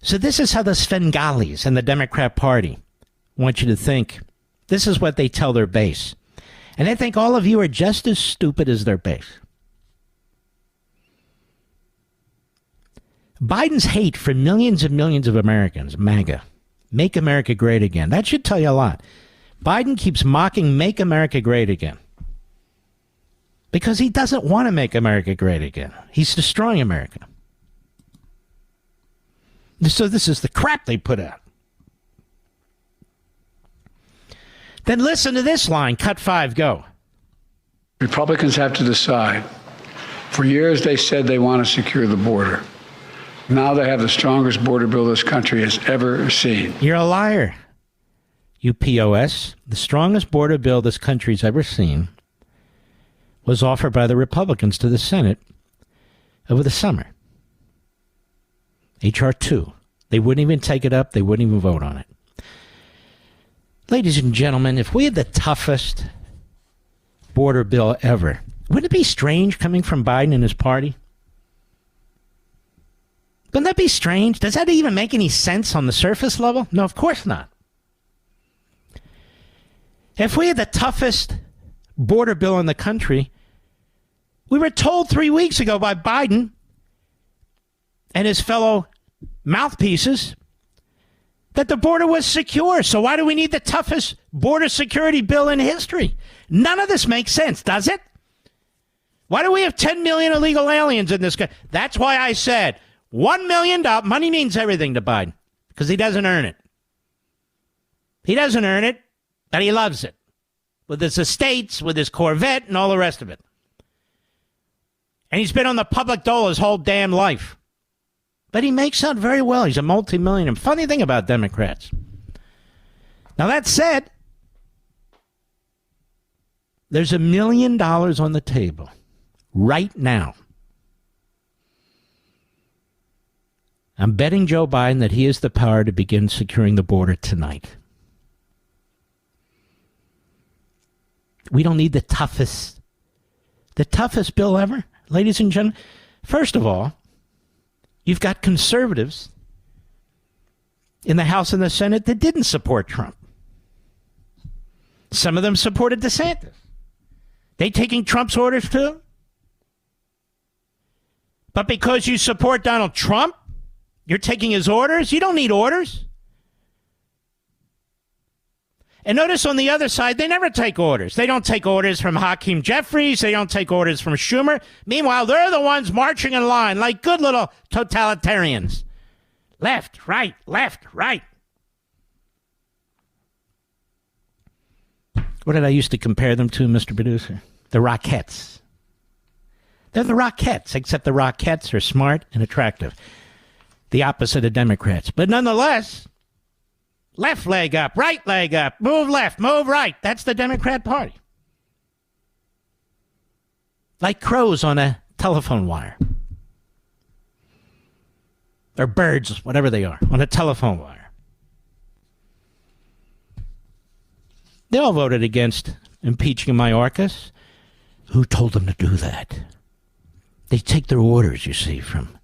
So this is how the Svengalis and the Democrat Party want you to think. This is what they tell their base. And they think all of you are just as stupid as their base. Biden's hate for millions and millions of Americans, MAGA, Make America Great Again, that should tell you a lot. Biden keeps mocking Make America Great Again because he doesn't want to make America great again. He's destroying America. So this is the crap they put out. Then listen to this line. Cut 5, go. Republicans have to decide. For years, they said they want to secure the border. Now they have the strongest border bill this country has ever seen. You're a liar, you POS. The strongest border bill this country's ever seen was offered by the Republicans to the Senate over the summer. H.R. 2. They wouldn't even take it up. They wouldn't even vote on it. Ladies and gentlemen, if we had the toughest border bill ever, wouldn't it be strange coming from Biden and his party? Wouldn't that be strange? Does that even make any sense on the surface level? No, of course not. If we had the toughest border bill in the country, we were told 3 weeks ago by Biden and his fellow mouthpieces that the border was secure. So why do we need the toughest border security bill in history? None of this makes sense, does it? Why do we have 10 million illegal aliens in this country? That's why I said $1 million. Money means everything to Biden because he doesn't earn it. He doesn't earn it, but he loves it. With his estates, with his Corvette, and all the rest of it. And he's been on the public dole his whole damn life. But he makes out very well. He's a multimillionaire. Funny thing about Democrats. Now, that said, there's $1 million on the table right now. I'm betting Joe Biden that he has the power to begin securing the border tonight. We don't need the toughest bill ever, ladies and gentlemen. First of all, you've got conservatives in the House and the Senate that didn't support Trump. Some of them supported DeSantis. They taking Trump's orders too? But because you support Donald Trump, you're taking his orders? You don't need orders. And notice on the other side, they never take orders. They don't take orders from Hakeem Jeffries. They don't take orders from Schumer. Meanwhile, they're the ones marching in line like good little totalitarians. Left, right, left, right. What did I used to compare them to, Mr. Producer? The Rockettes. They're the Rockettes, except the Rockettes are smart and attractive. The opposite of Democrats. But nonetheless, left leg up, right leg up, move left, move right. That's the Democrat Party. Like crows on a telephone wire. Or birds, whatever they are, on a telephone wire. They all voted against impeaching Mayorkas. Who told them to do that? They take their orders, you see, from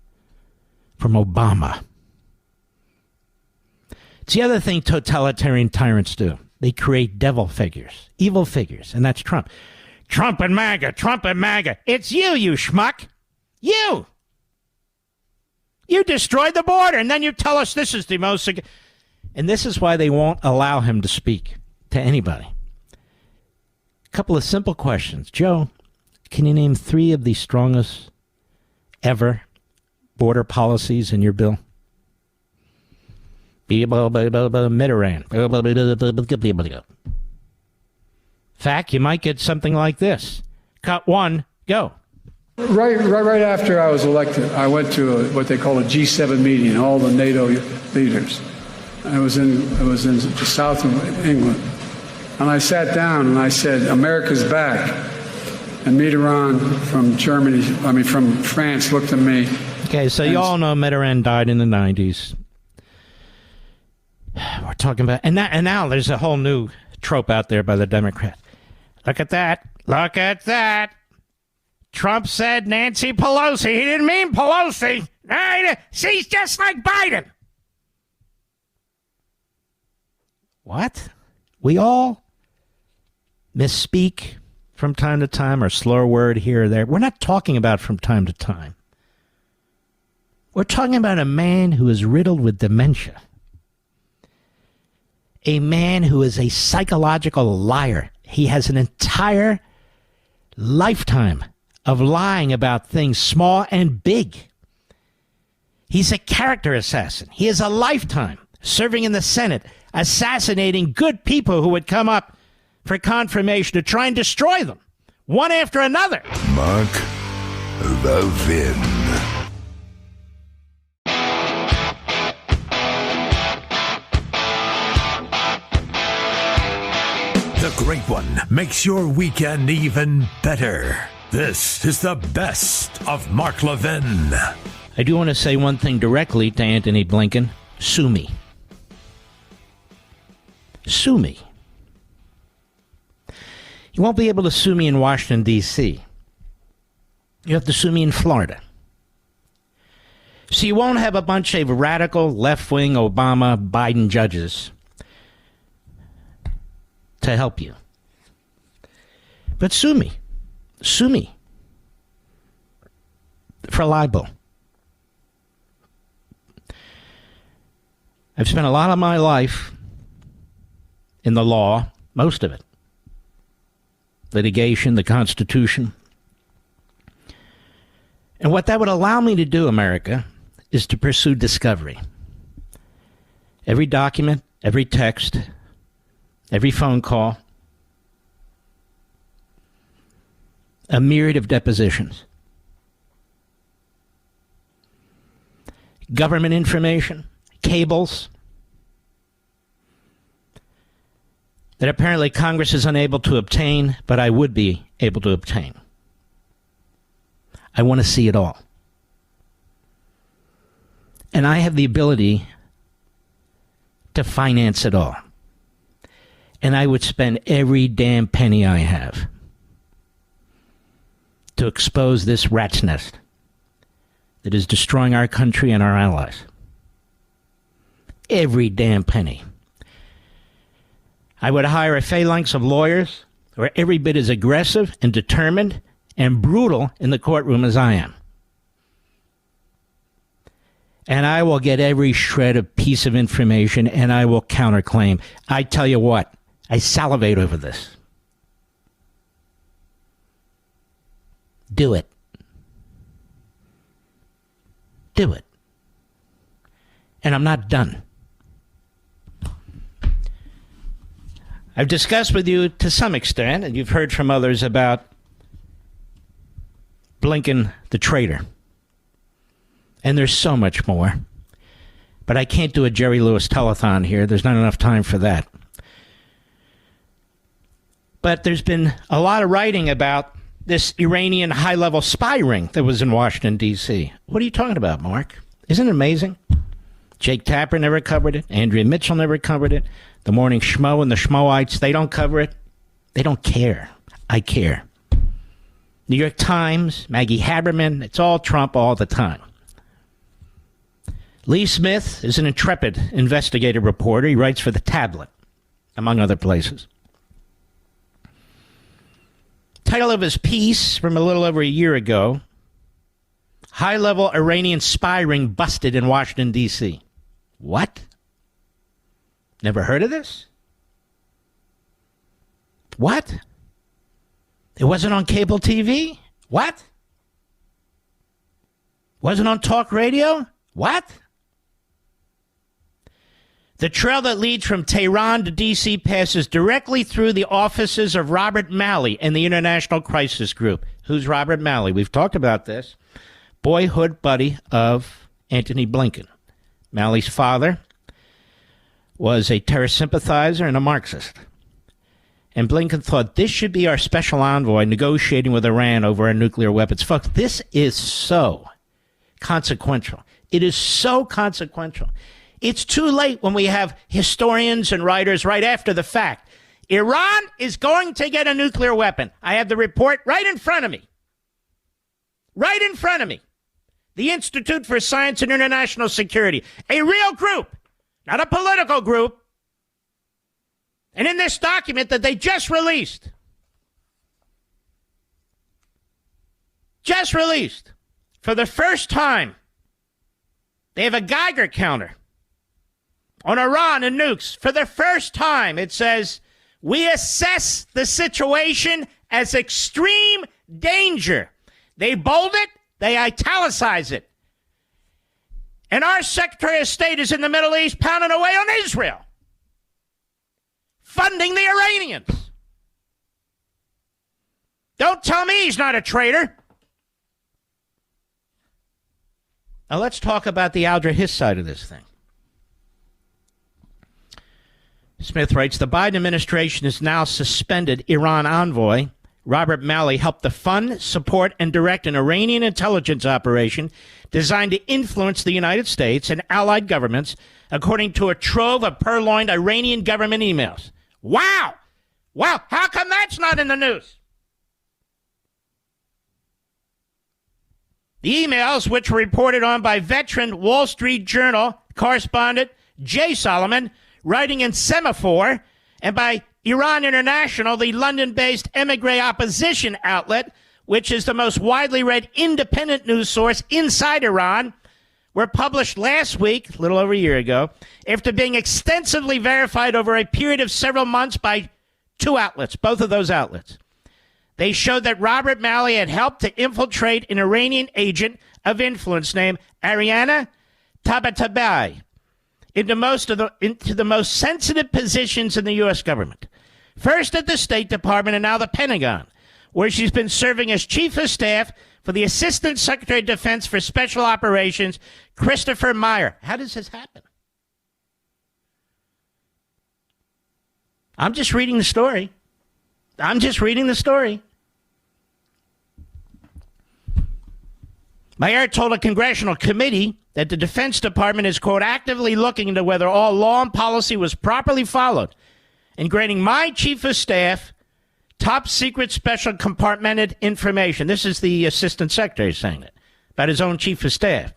Obama. It's the other thing totalitarian tyrants do. They create devil figures, evil figures, and that's Trump. Trump and MAGA, Trump and MAGA. It's you, you schmuck. You. You destroyed the border, and then you tell us this is the most... And this is why they won't allow him to speak to anybody. A couple of simple questions. Joe, can you name 3 of the strongest ever border policies in your bill? Mitterrand. Fact, you might get something like this. Cut 1, go. Right after I was elected, I went to what they call a G7 meeting, all the NATO leaders. I was in the south of England. And I sat down and I said, America's back. And Mitterrand from France looked at me. Okay, so you all know Mitterrand died in the 90s. We're talking about, and now there's a whole new trope out there by the Democrats. Look at that. Look at that. Trump said Nancy Pelosi. He didn't mean Pelosi. She's just like Biden. What? We all misspeak from time to time or slur word here or there. We're not talking about from time to time. We're talking about a man who is riddled with dementia. A man who is a psychological liar. He has an entire lifetime of lying about things small and big. He's a character assassin. He has a lifetime serving in the Senate, assassinating good people who would come up for confirmation to try and destroy them, one after another. Mark Levin. The Great One makes your weekend even better. This is the best of Mark Levin. I do want to say one thing directly to Antony Blinken. Sue me. Sue me. You won't be able to sue me in Washington, D.C. You have to sue me in Florida. So you won't have a bunch of radical left-wing Obama, Biden judges to help you. But sue me. Sue me for libel. I've spent a lot of my life in the law, most of it. Litigation, the Constitution. And what that would allow me to do, America, is to pursue discovery. Every document, every text, every phone call, a myriad of depositions. Government information, cables, that apparently Congress is unable to obtain, but I would be able to obtain. I want to see it all. And I have the ability to finance it all. And I would spend every damn penny I have to expose this rat's nest that is destroying our country and our allies. Every damn penny. I would hire a phalanx of lawyers who are every bit as aggressive and determined and brutal in the courtroom as I am. And I will get every shred of piece of information and I will counterclaim. I tell you what, I salivate over this. Do it. Do it. And I'm not done. I've discussed with you to some extent, and you've heard from others about Blinken, the traitor. And there's so much more. But I can't do a Jerry Lewis telethon here. There's not enough time for that. But there's been a lot of writing about this Iranian high-level spy ring that was in Washington, D.C. What are you talking about, Mark? Isn't it amazing? Jake Tapper never covered it. Andrea Mitchell never covered it. The Morning Schmo and the Schmoites, they don't cover it. They don't care. I care. New York Times, Maggie Haberman, it's all Trump all the time. Lee Smith is an intrepid investigative reporter. He writes for The Tablet, among other places. Title of his piece from a little over a year ago, High-Level Iranian Spy Ring Busted in Washington, D.C. What? Never heard of this? What? It wasn't on cable TV? What? Wasn't on talk radio? What? The trail that leads from Tehran to D.C. passes directly through the offices of Robert Malley and the International Crisis Group. Who's Robert Malley? We've talked about this. Boyhood buddy of Antony Blinken. Malley's father was a terror sympathizer and a Marxist. And Blinken thought this should be our special envoy negotiating with Iran over our nuclear weapons. Folks, this is so consequential. It is so consequential. It's too late when we have historians and writers right after the fact. Iran is going to get a nuclear weapon. I have the report right in front of me. Right in front of me. The Institute for Science and International Security, a real group, not a political group. And in this document that they just released, for the first time, they have a Geiger counter on Iran and nukes. For the first time, it says, we assess the situation as extreme danger. They bold it, they italicize it. And our Secretary of State is in the Middle East pounding away on Israel, funding the Iranians. Don't tell me he's not a traitor. Now let's talk about the Alger Hiss side of this thing. Smith writes, the Biden administration has now suspended Iran envoy Robert Malley helped to fund, support, and direct an Iranian intelligence operation designed to influence the United States and allied governments, according to a trove of purloined Iranian government emails. Wow! Wow, how come that's not in the news? The emails, which were reported on by veteran Wall Street Journal correspondent Jay Solomon, writing in Semaphore, and by Iran International, the London-based emigre opposition outlet, which is the most widely read independent news source inside Iran, were published last week, a little over a year ago, after being extensively verified over a period of several months by two outlets, both of those outlets. They showed that Robert Malley had helped to infiltrate an Iranian agent of influence named Ariana Tabatabai into the most sensitive positions in the U.S. government. First at the State Department and now the Pentagon, where she's been serving as Chief of Staff for the Assistant Secretary of Defense for Special Operations, Christopher Meyer. How does this happen? I'm just reading the story. Meyer told a congressional committee that the Defense Department is, quote, actively looking into whether all law and policy was properly followed in granting my Chief of Staff top secret special compartmented information. This is the Assistant Secretary saying it about his own Chief of Staff.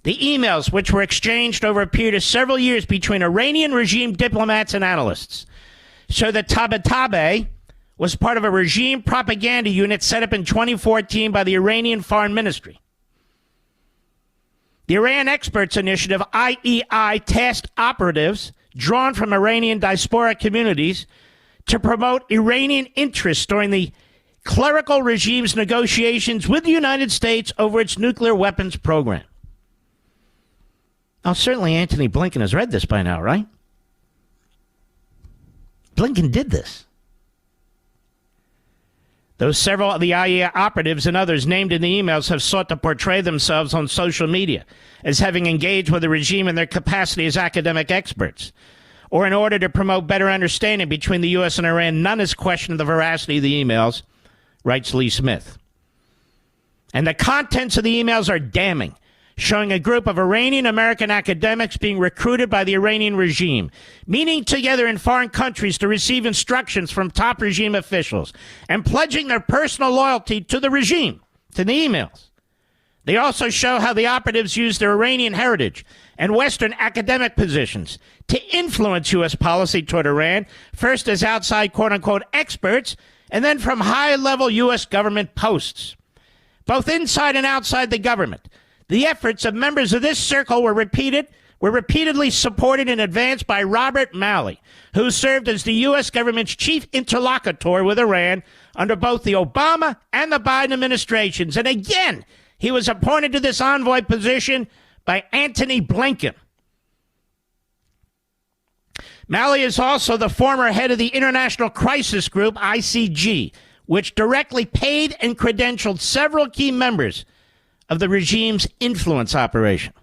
The emails, which were exchanged over a period of several years between Iranian regime diplomats and analysts, show that Tabatabai was part of a regime propaganda unit set up in 2014 by the Iranian Foreign Ministry. The Iran Experts Initiative, IEI, tasked operatives drawn from Iranian diaspora communities to promote Iranian interests during the clerical regime's negotiations with the United States over its nuclear weapons program. Now, certainly Antony Blinken has read this by now, right? Blinken did this. Though several of the IEA operatives and others named in the emails have sought to portray themselves on social media as having engaged with the regime in their capacity as academic experts, or in order to promote better understanding between the U.S. and Iran, none has questioned the veracity of the emails, writes Lee Smith. And the contents of the emails are damning, showing a group of Iranian-American academics being recruited by the Iranian regime, meeting together in foreign countries to receive instructions from top regime officials, and pledging their personal loyalty to the regime, to the emails. They also show how the operatives use their Iranian heritage and Western academic positions to influence U.S. policy toward Iran, first as outside quote-unquote experts, and then from high-level U.S. government posts. Both inside and outside the government, the efforts of members of this circle were repeatedly supported and advanced by Robert Malley, who served as the U.S. government's chief interlocutor with Iran under both the Obama and the Biden administrations. And again, he was appointed to this envoy position by Antony Blinken. Malley is also the former head of the International Crisis Group, ICG, which directly paid and credentialed several key members of the regime's influence operation.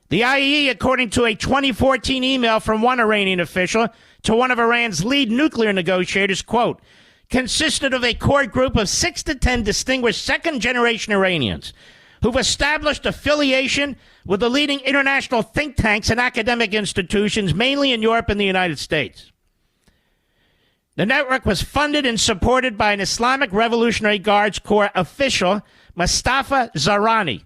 The IAEA, according to a 2014 email from one Iranian official to one of Iran's lead nuclear negotiators, quote, consisted of a core group of 6 to 10 distinguished second-generation Iranians who've established affiliation with the leading international think tanks and academic institutions, mainly in Europe and the United States. The network was funded and supported by an Islamic Revolutionary Guards Corps official, Mustafa Zahrani,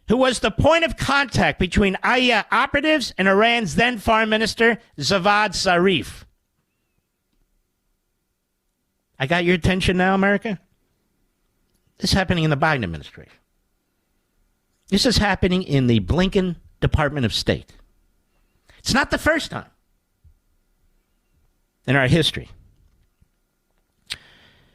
who was the point of contact between IAEA operatives and Iran's then Foreign Minister, Javad Zarif. I got your attention now, America? This is happening in the Biden administration. This is happening in the Blinken Department of State. It's not the first time in our history.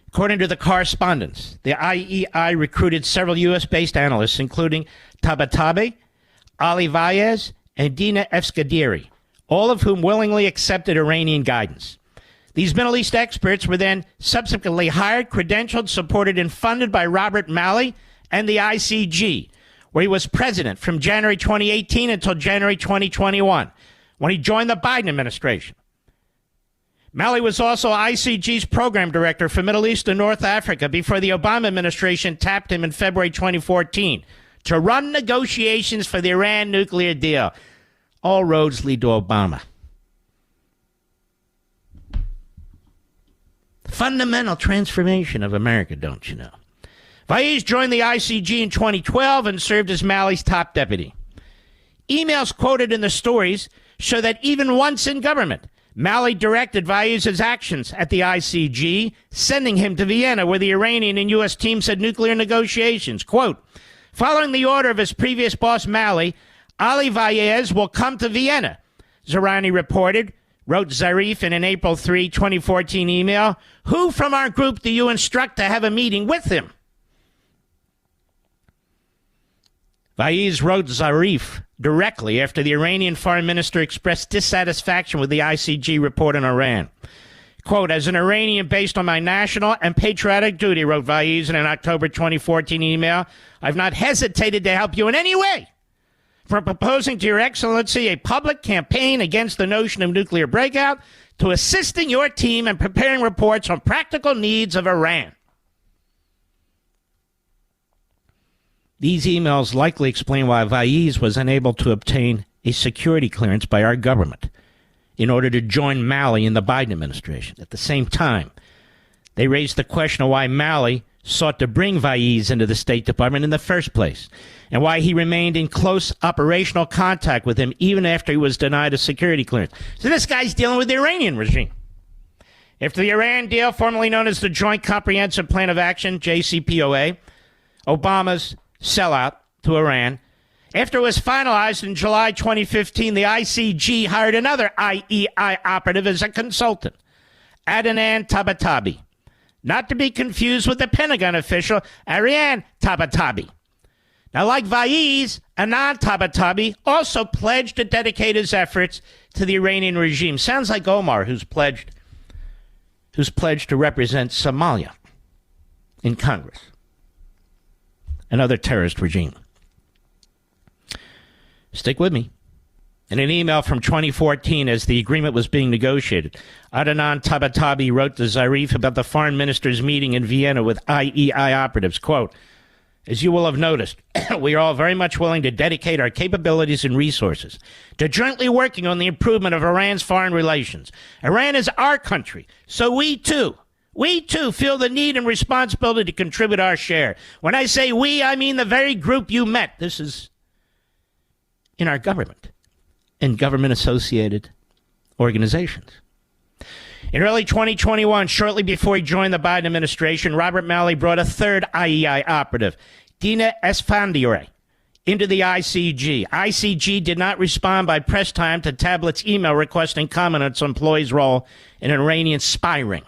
According to the correspondence, the IEI recruited several U.S.-based analysts, including Tabatabai, Ali Vaez, and Dina Efskadiri, all of whom willingly accepted Iranian guidance. These Middle East experts were then subsequently hired, credentialed, supported, and funded by Robert Malley and the ICG, where he was president from January 2018 until January 2021, when he joined the Biden administration. Malley was also ICG's program director for Middle East and North Africa before the Obama administration tapped him in February 2014 to run negotiations for the Iran nuclear deal. All roads lead to Obama. Fundamental transformation of America, don't you know? Vaez joined the ICG in 2012 and served as Malley's top deputy. Emails quoted in the stories show that even once in government, Malley directed Vaez's actions at the ICG, sending him to Vienna, where the Iranian and U.S. teams had nuclear negotiations. Quote, following the order of his previous boss, Malley, Ali Vaez will come to Vienna, Zahrani reported, wrote Zarif in an April 3, 2014 email. Who from our group do you instruct to have a meeting with him? Vaez wrote Zarif directly after the Iranian foreign minister expressed dissatisfaction with the ICG report on Iran. Quote, as an Iranian based on my national and patriotic duty, wrote Vaez in an October 2014 email, I've not hesitated to help you in any way, from proposing to Your Excellency a public campaign against the notion of nuclear breakout to assisting your team in preparing reports on practical needs of Iran. These emails likely explain why Vaez was unable to obtain a security clearance by our government in order to join Malley in the Biden administration. At the same time, they raised the question of why Malley sought to bring Vaez into the State Department in the first place, and why he remained in close operational contact with him even after he was denied a security clearance. So this guy's dealing with the Iranian regime. After the Iran deal, formerly known as the Joint Comprehensive Plan of Action, JCPOA, Obama's sellout to Iran, after it was finalized in July 2015, the ICG hired another IEI operative as a consultant, Adnan Tabatabai, not to be confused with the Pentagon official Ariane Tabatabai. Now, like Faiz, Anand Tabatabai also pledged to dedicate his efforts to the Iranian regime. Sounds like Omar, who's pledged to represent Somalia in Congress, another terrorist regime. Stick with me. In an email from 2014, as the agreement was being negotiated, Adnan Tabatabai wrote to Zarif about the foreign minister's meeting in Vienna with IEI operatives, quote, "As you will have noticed, we are all very much willing to dedicate our capabilities and resources to jointly working on the improvement of Iran's foreign relations. Iran is our country, so we too feel the need and responsibility to contribute our share. When I say we, I mean the very group you met." This is in our government and government-associated organizations. In early 2021, shortly before he joined the Biden administration, Robert Malley brought a third IEI operative, Dina Esfandiary, into the ICG. ICG did not respond by press time to Tablet's email requesting comment on its employee's role in Iranian spy ring.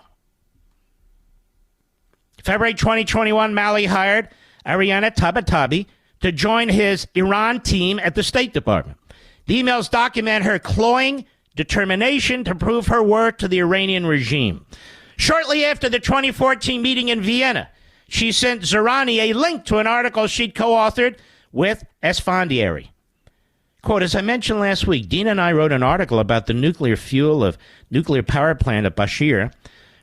February 2021, Malley hired Ariana Tabatabai to join his Iran team at the State Department. The emails document her cloying determination to prove her worth to the Iranian regime. Shortly after the 2014 meeting in Vienna, she sent Zarani a link to an article she'd co-authored with Esfandiary. Quote, "As I mentioned last week, Dina and I wrote an article about the nuclear fuel of nuclear power plant at Bashir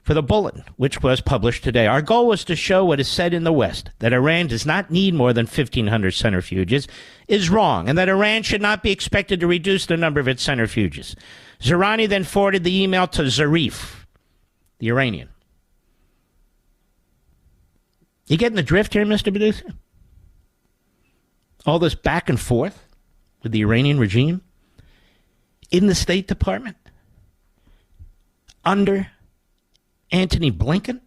for the Bulletin, which was published today. Our goal was to show what is said in the West, that Iran does not need more than 1,500 centrifuges, is wrong, and that Iran should not be expected to reduce the number of its centrifuges." Zarani then forwarded the email to Zarif, the Iranian. You getting the drift here, Mr. Producer? All this back and forth with the Iranian regime in the State Department under Antony Blinken?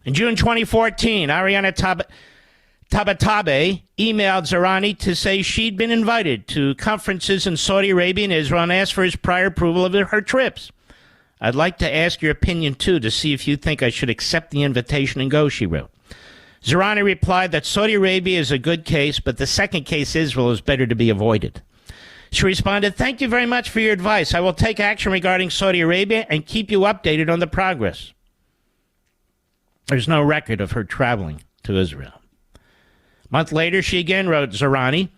In June 2014, Ariana Tabatabai emailed Zarani to say she'd been invited to conferences in Saudi Arabia and Israel and asked for his prior approval of her trips. "I'd like to ask your opinion, too, to see if you think I should accept the invitation and go," she wrote. Zarani replied that Saudi Arabia is a good case, but the second case, Israel, is better to be avoided. She responded, "Thank you very much for your advice. I will take action regarding Saudi Arabia and keep you updated on the progress." There's no record of her traveling to Israel. A month later, she again wrote Zarani,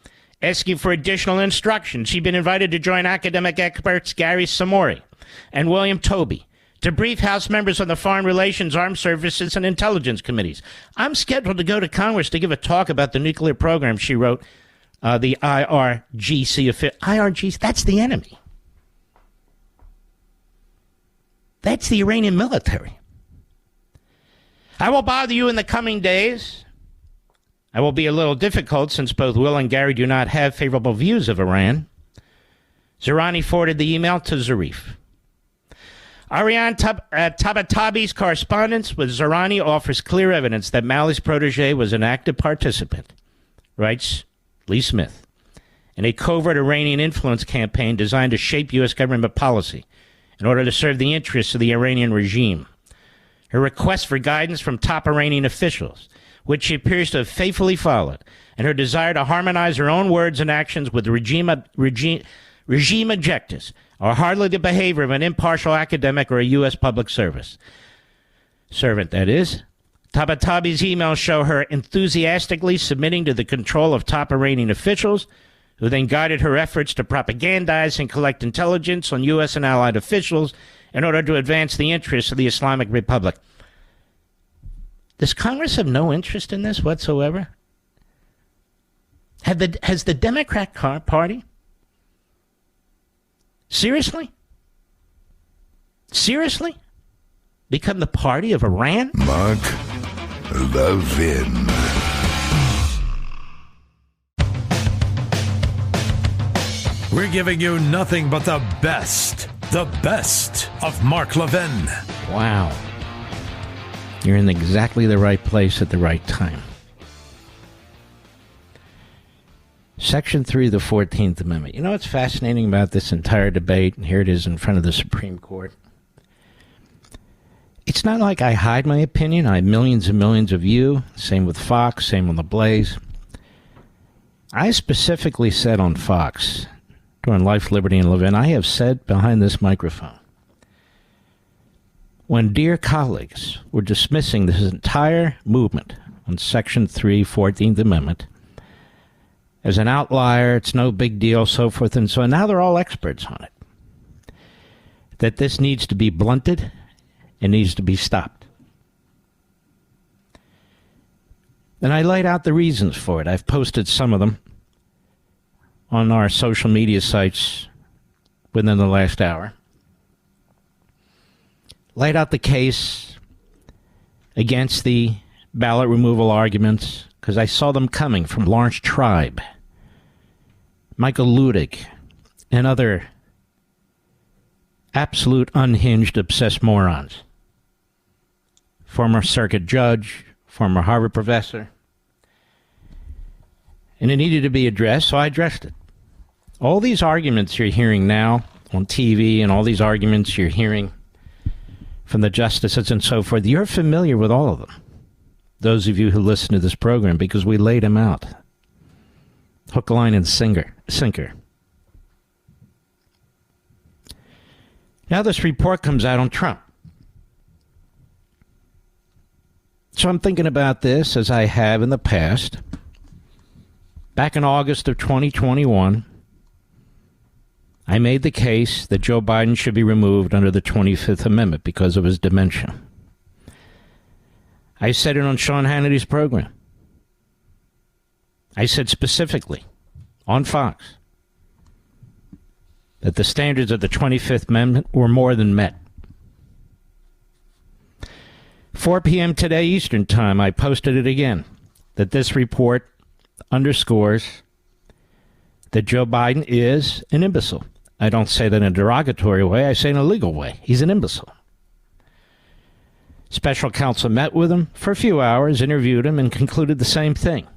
asking for additional instructions. She'd been invited to join academic experts Gary Samori and William Toby to brief House members on the Foreign Relations, Armed Services, and Intelligence Committees. "I'm scheduled to go to Congress to give a talk about the nuclear program," she wrote. The IRGC official. IRGC, that's the enemy. That's the Iranian military. "I will bother you in the coming days. I will be a little difficult since both Will and Gary do not have favorable views of Iran." Zarani forwarded the email to Zarif. Ariane Tabatabai's correspondence with Zarani offers clear evidence that Malley's protege was an active participant, writes Lee Smith, in a covert Iranian influence campaign designed to shape U.S. government policy in order to serve the interests of the Iranian regime. Her request for guidance from top Iranian officials, which she appears to have faithfully followed, and her desire to harmonize her own words and actions with regime objectives are hardly the behavior of an impartial academic or a U.S. public servant, that is. Tabatabai's emails show her enthusiastically submitting to the control of top Iranian officials, who then guided her efforts to propagandize and collect intelligence on U.S. and allied officials in order to advance the interests of the Islamic Republic. Does Congress have no interest in this whatsoever? Has the Democrat Party? Seriously? Become the party of Iran? Mark Levin. We're giving you nothing but the best of Mark Levin. Wow. You're in exactly the right place at the right time. Section 3 of the 14th Amendment. You know what's fascinating about this entire debate? And here it is in front of the Supreme Court. It it's not like I hide my opinion. I have millions and millions of you. Same with Fox, same on the Blaze. I specifically said on Fox, during Life, Liberty, and Levin, I have said behind this microphone, when dear colleagues were dismissing this entire movement on Section 3, 14th Amendment, as an outlier, it's no big deal, so forth and so on. Now they're all experts on it. That this needs to be blunted and needs to be stopped. And I laid out the reasons for it. I've posted some of them on our social media sites within the last hour. Laid out the case against the ballot removal arguments, because I saw them coming from Lawrence Tribe, Michael Ludig, and other absolute unhinged, obsessed morons. Former circuit judge, former Harvard professor. And it needed to be addressed, so I addressed it. All these arguments you're hearing now on TV and all these arguments you're hearing from the justices and so forth, you're familiar with all of them. Those of you who listen to this program, because we laid them out. Hook, line, and sinker. Now this report comes out on Trump. So I'm thinking about this as I have in the past. Back in August of 2021, I made the case that Joe Biden should be removed under the 25th Amendment because of his dementia. I said it on Sean Hannity's program. I said specifically on Fox that the standards of the 25th Amendment were more than met. 4 p.m. today Eastern Time, I posted it again, that this report underscores that Joe Biden is an imbecile. I don't say that in a derogatory way. I say in a legal way. He's an imbecile. Special counsel met with him for a few hours, interviewed him, and concluded the same thing.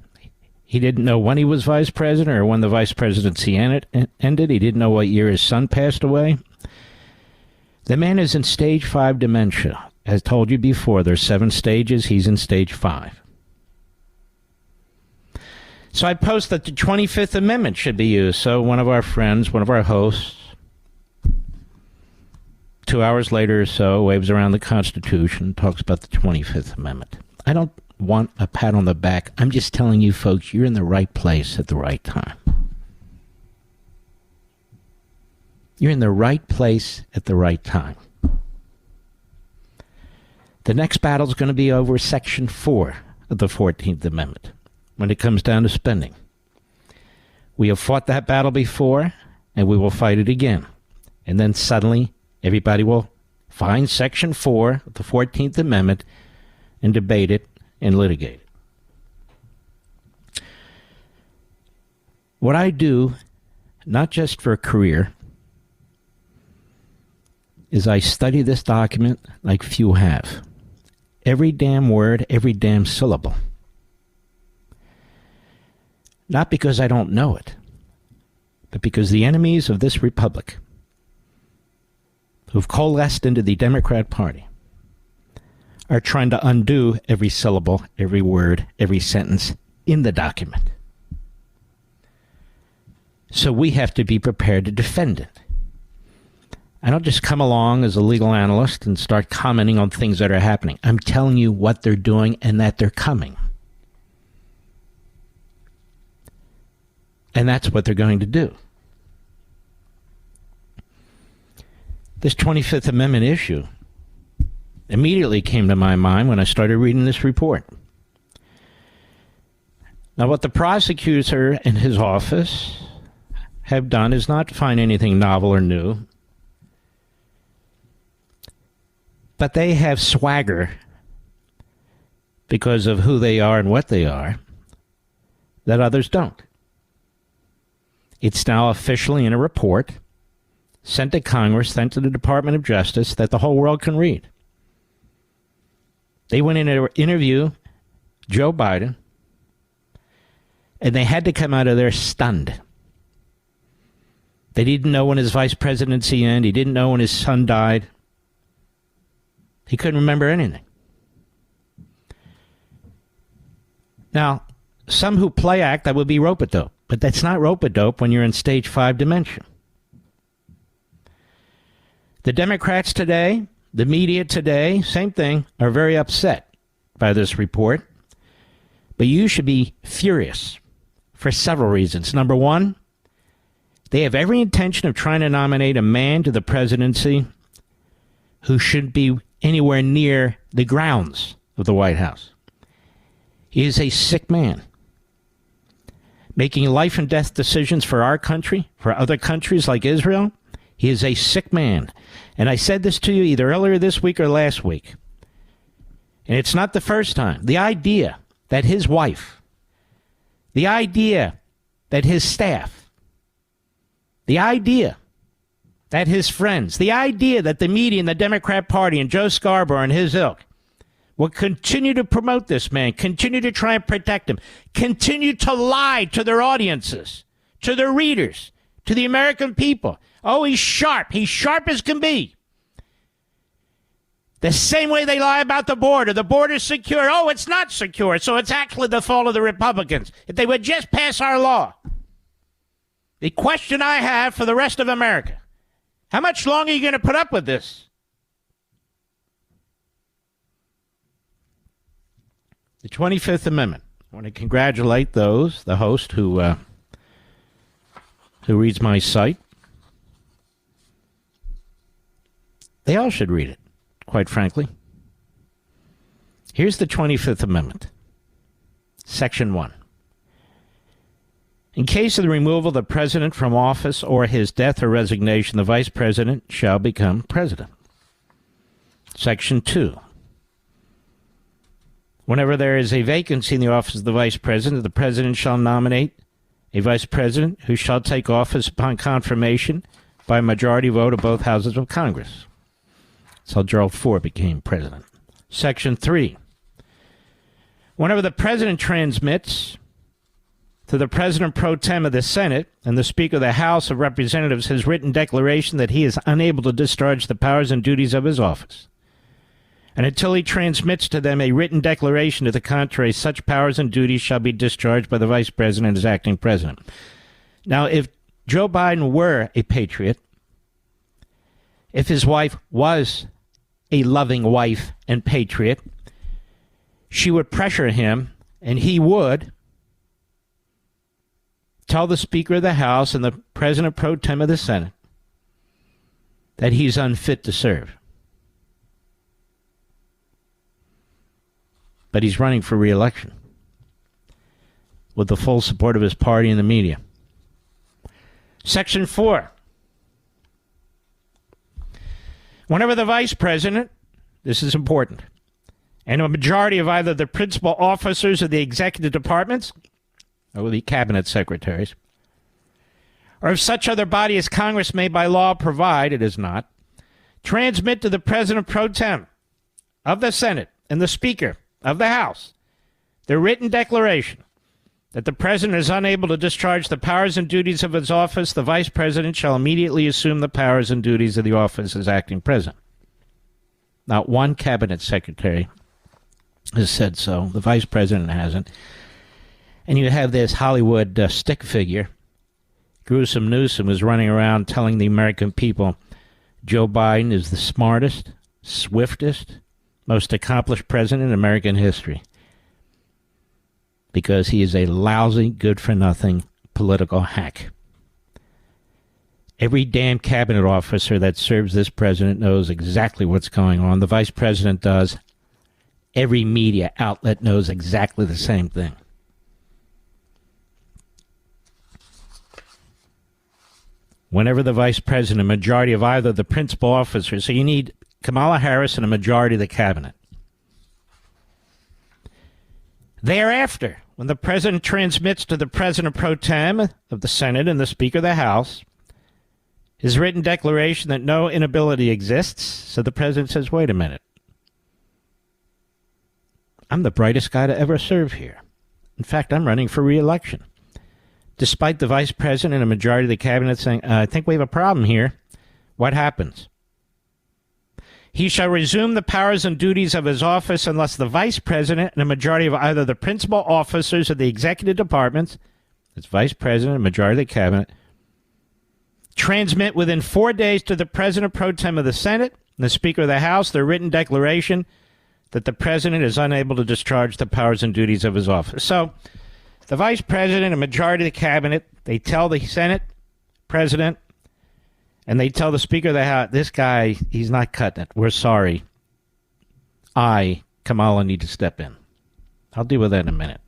He didn't know when he was vice president or when the vice presidency ended. He didn't know what year his son passed away. The man is in stage 5 dementia. As I told you before, there's 7 stages. He's in stage 5. So I post that the 25th Amendment should be used. So one of our friends, one of our hosts, 2 hours later or so, waves around the Constitution, talks about the 25th Amendment. I don't want a pat on the back. I'm just telling you folks, you're in the right place at the right time. You're in the right place at the right time. The next battle is going to be over Section 4 of the 14th Amendment when it comes down to spending. We have fought that battle before, and we will fight it again. And then suddenly, everybody will find Section 4 of the 14th Amendment and debate it and litigate it. What I do, not just for a career, is I study this document like few have. Every damn word, every damn syllable. Not because I don't know it, but because the enemies of this republic who've coalesced into the Democrat Party are trying to undo every syllable, every word, every sentence in the document. So we have to be prepared to defend it. I don't just come along as a legal analyst and start commenting on things that are happening. I'm telling you what they're doing and that they're coming. And that's what they're going to do. This 25th Amendment issue immediately came to my mind when I started reading this report. Now, what the prosecutor and his office have done is not find anything novel or new, but they have swagger because of who they are and what they are that others don't. It's now officially in a report sent to Congress, sent to the Department of Justice that the whole world can read. They went in to interview Joe Biden, and they had to come out of there stunned. They didn't know when his vice presidency ended. He didn't know when his son died. He couldn't remember anything. Now, some who play act, that would be rope-a-dope. But that's not rope-a-dope when you're in stage 5 dementia. The Democrats today, the media today, same thing, are very upset by this report. But you should be furious for several reasons. Number one, they have every intention of trying to nominate a man to the presidency who shouldn't be anywhere near the grounds of the White House. He is a sick man, making life and death decisions for our country, for other countries like Israel. He is a sick man. And I said this to you either earlier this week or last week. And it's not the first time. The idea that his wife, the idea that his staff, the idea that his friends, the idea that the media and the Democrat Party and Joe Scarborough and his ilk will continue to promote this man, continue to try and protect him, continue to lie to their audiences, to their readers, to the American people. Oh, he's sharp as can be. The same way they lie about the border's secure. Oh, it's not secure, so it's actually the fault of the Republicans. If they would just pass our law. The question I have for the rest of America, how much longer are you going to put up with this? The 25th Amendment. I want to congratulate the host who reads my site. They all should read it, quite frankly. Here's the 25th Amendment. Section 1. In case of the removal of the president from office or his death or resignation, the vice president shall become president. Section 2. Whenever there is a vacancy in the office of the vice president shall nominate a vice president who shall take office upon confirmation by a majority vote of both houses of Congress. So Gerald Ford became president. Section 3. Whenever the president transmits to the president pro tem of the Senate and the Speaker of the House of Representatives his written declaration that he is unable to discharge the powers and duties of his office, and until he transmits to them a written declaration to the contrary, such powers and duties shall be discharged by the vice president as acting president. Now, if Joe Biden were a patriot, if his wife was a loving wife and patriot, she would pressure him, and he would tell the Speaker of the House and the President pro tem of the Senate that he's unfit to serve. But he's running for re-election with the full support of his party and the media. Section 4. Whenever the vice president, this is important, and a majority of either the principal officers of the executive departments or the cabinet secretaries, or if such other body as Congress may by law provide, it is not, transmit to the president pro tem of the Senate and the Speaker of the House the written declaration that the president is unable to discharge the powers and duties of his office, the vice president shall immediately assume the powers and duties of the office as acting president. Not one cabinet secretary has said so. The vice president hasn't. And you have this Hollywood stick figure, Gruesome Newsom, who's running around telling the American people Joe Biden is the smartest, swiftest, most accomplished president in American history, because he is a lousy, good-for-nothing political hack. Every damn cabinet officer that serves this president knows exactly what's going on. The vice president does. Every media outlet knows exactly the same thing. Whenever the vice president, a majority of either the principal officers, so you need Kamala Harris and a majority of the cabinet. Thereafter, when the president transmits to the president pro tem of the Senate and the Speaker of the House his written declaration that no inability exists, so the president says, wait a minute, I'm the brightest guy to ever serve here. In fact, I'm running for re-election. Despite the vice president and a majority of the cabinet saying, I think we have a problem here, what happens? He shall resume the powers and duties of his office unless the vice president and a majority of either the principal officers of the executive departments, that's vice president and majority of the cabinet, transmit within 4 days to the president pro tem of the Senate and the Speaker of the House their written declaration that the president is unable to discharge the powers and duties of his office. So the vice president and majority of the cabinet, they tell the Senate president, and they tell the Speaker of the House, this guy, he's not cutting it. We're sorry. I, Kamala, need to step in. I'll deal with that in a minute.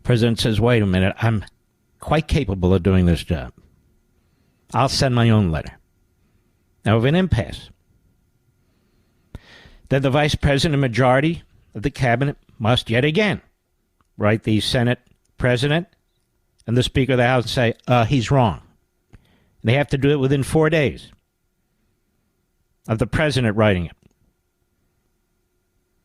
President says, wait a minute, I'm quite capable of doing this job. I'll send my own letter. Now, of an impasse. Then the vice president and majority of the cabinet must yet again write the Senate president and the Speaker of the House and say, he's wrong. They have to do it within 4 days of the president writing it.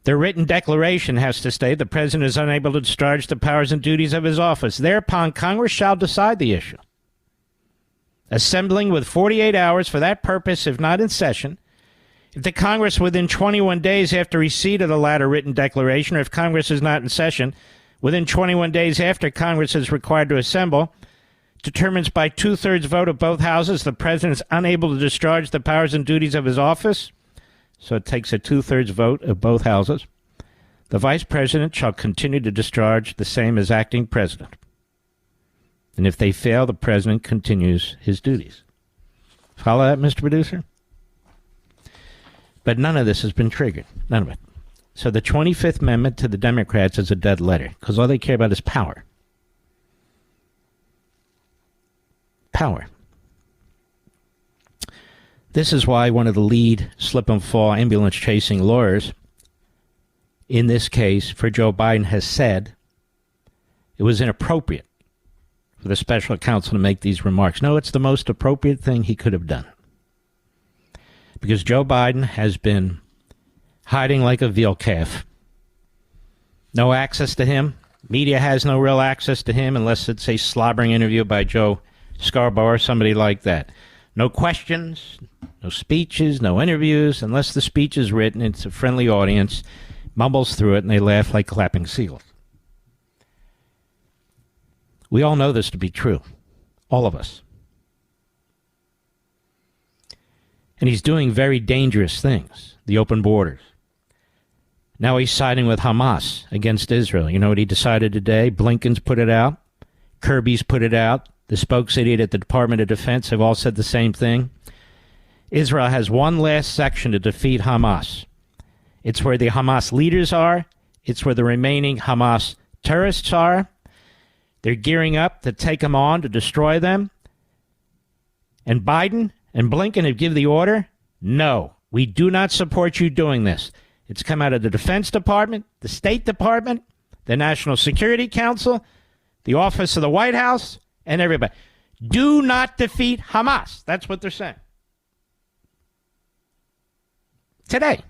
Their written declaration has to state the president is unable to discharge the powers and duties of his office. Thereupon, Congress shall decide the issue. Assembling with 48 hours for that purpose, if not in session, if the Congress within 21 days after receipt of the latter written declaration, or if Congress is not in session, within 21 days after Congress is required to assemble, determines by 2/3 vote of both houses the president is unable to discharge the powers and duties of his office, so it takes a 2/3 vote of both houses, the vice president shall continue to discharge the same as acting president. And if they fail, the president continues his duties. Follow that, Mr. Producer? But none of this has been triggered. None of it. So the 25th Amendment to the Democrats is a dead letter, because all they care about is power. Power. This is why one of the lead slip-and-fall ambulance-chasing lawyers in this case for Joe Biden has said it was inappropriate for the special counsel to make these remarks. No, it's the most appropriate thing he could have done. Because Joe Biden has been hiding like a veal calf. No access to him. Media has no real access to him unless it's a slobbering interview by Joe Scarborough or somebody like that. No questions, no speeches, no interviews, unless the speech is written. It's a friendly audience, mumbles through it, and they laugh like clapping seagulls. We all know this to be true. All of us. And he's doing very dangerous things. The open borders. Now he's siding with Hamas against Israel. You know what he decided today? Blinken's put it out. Kirby's put it out. The spokes idiot at the Department of Defense have all said the same thing. Israel has one last section to defeat Hamas. It's where the Hamas leaders are. It's where the remaining Hamas terrorists are. They're gearing up to take them on, to destroy them. And Biden and Blinken have given the order, no, we do not support you doing this. It's come out of the Defense Department, the State Department, the National Security Council, the Office of the White House, and everybody. Do not defeat Hamas. That's what they're saying. Today.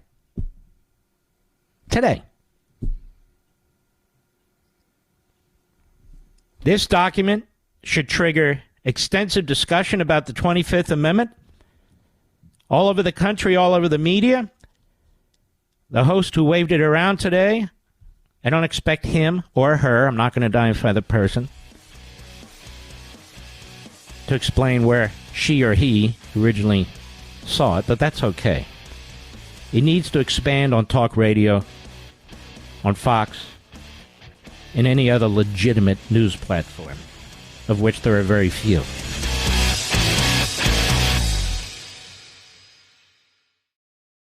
This document should trigger extensive discussion about the 25th Amendment all over the country, all over the media. The host who waved it around today, I don't expect him or her, I'm not going to identify the person, to explain where she or he originally saw it, but that's okay. It needs to expand on talk radio, on Fox, and any other legitimate news platform, of which there are very few.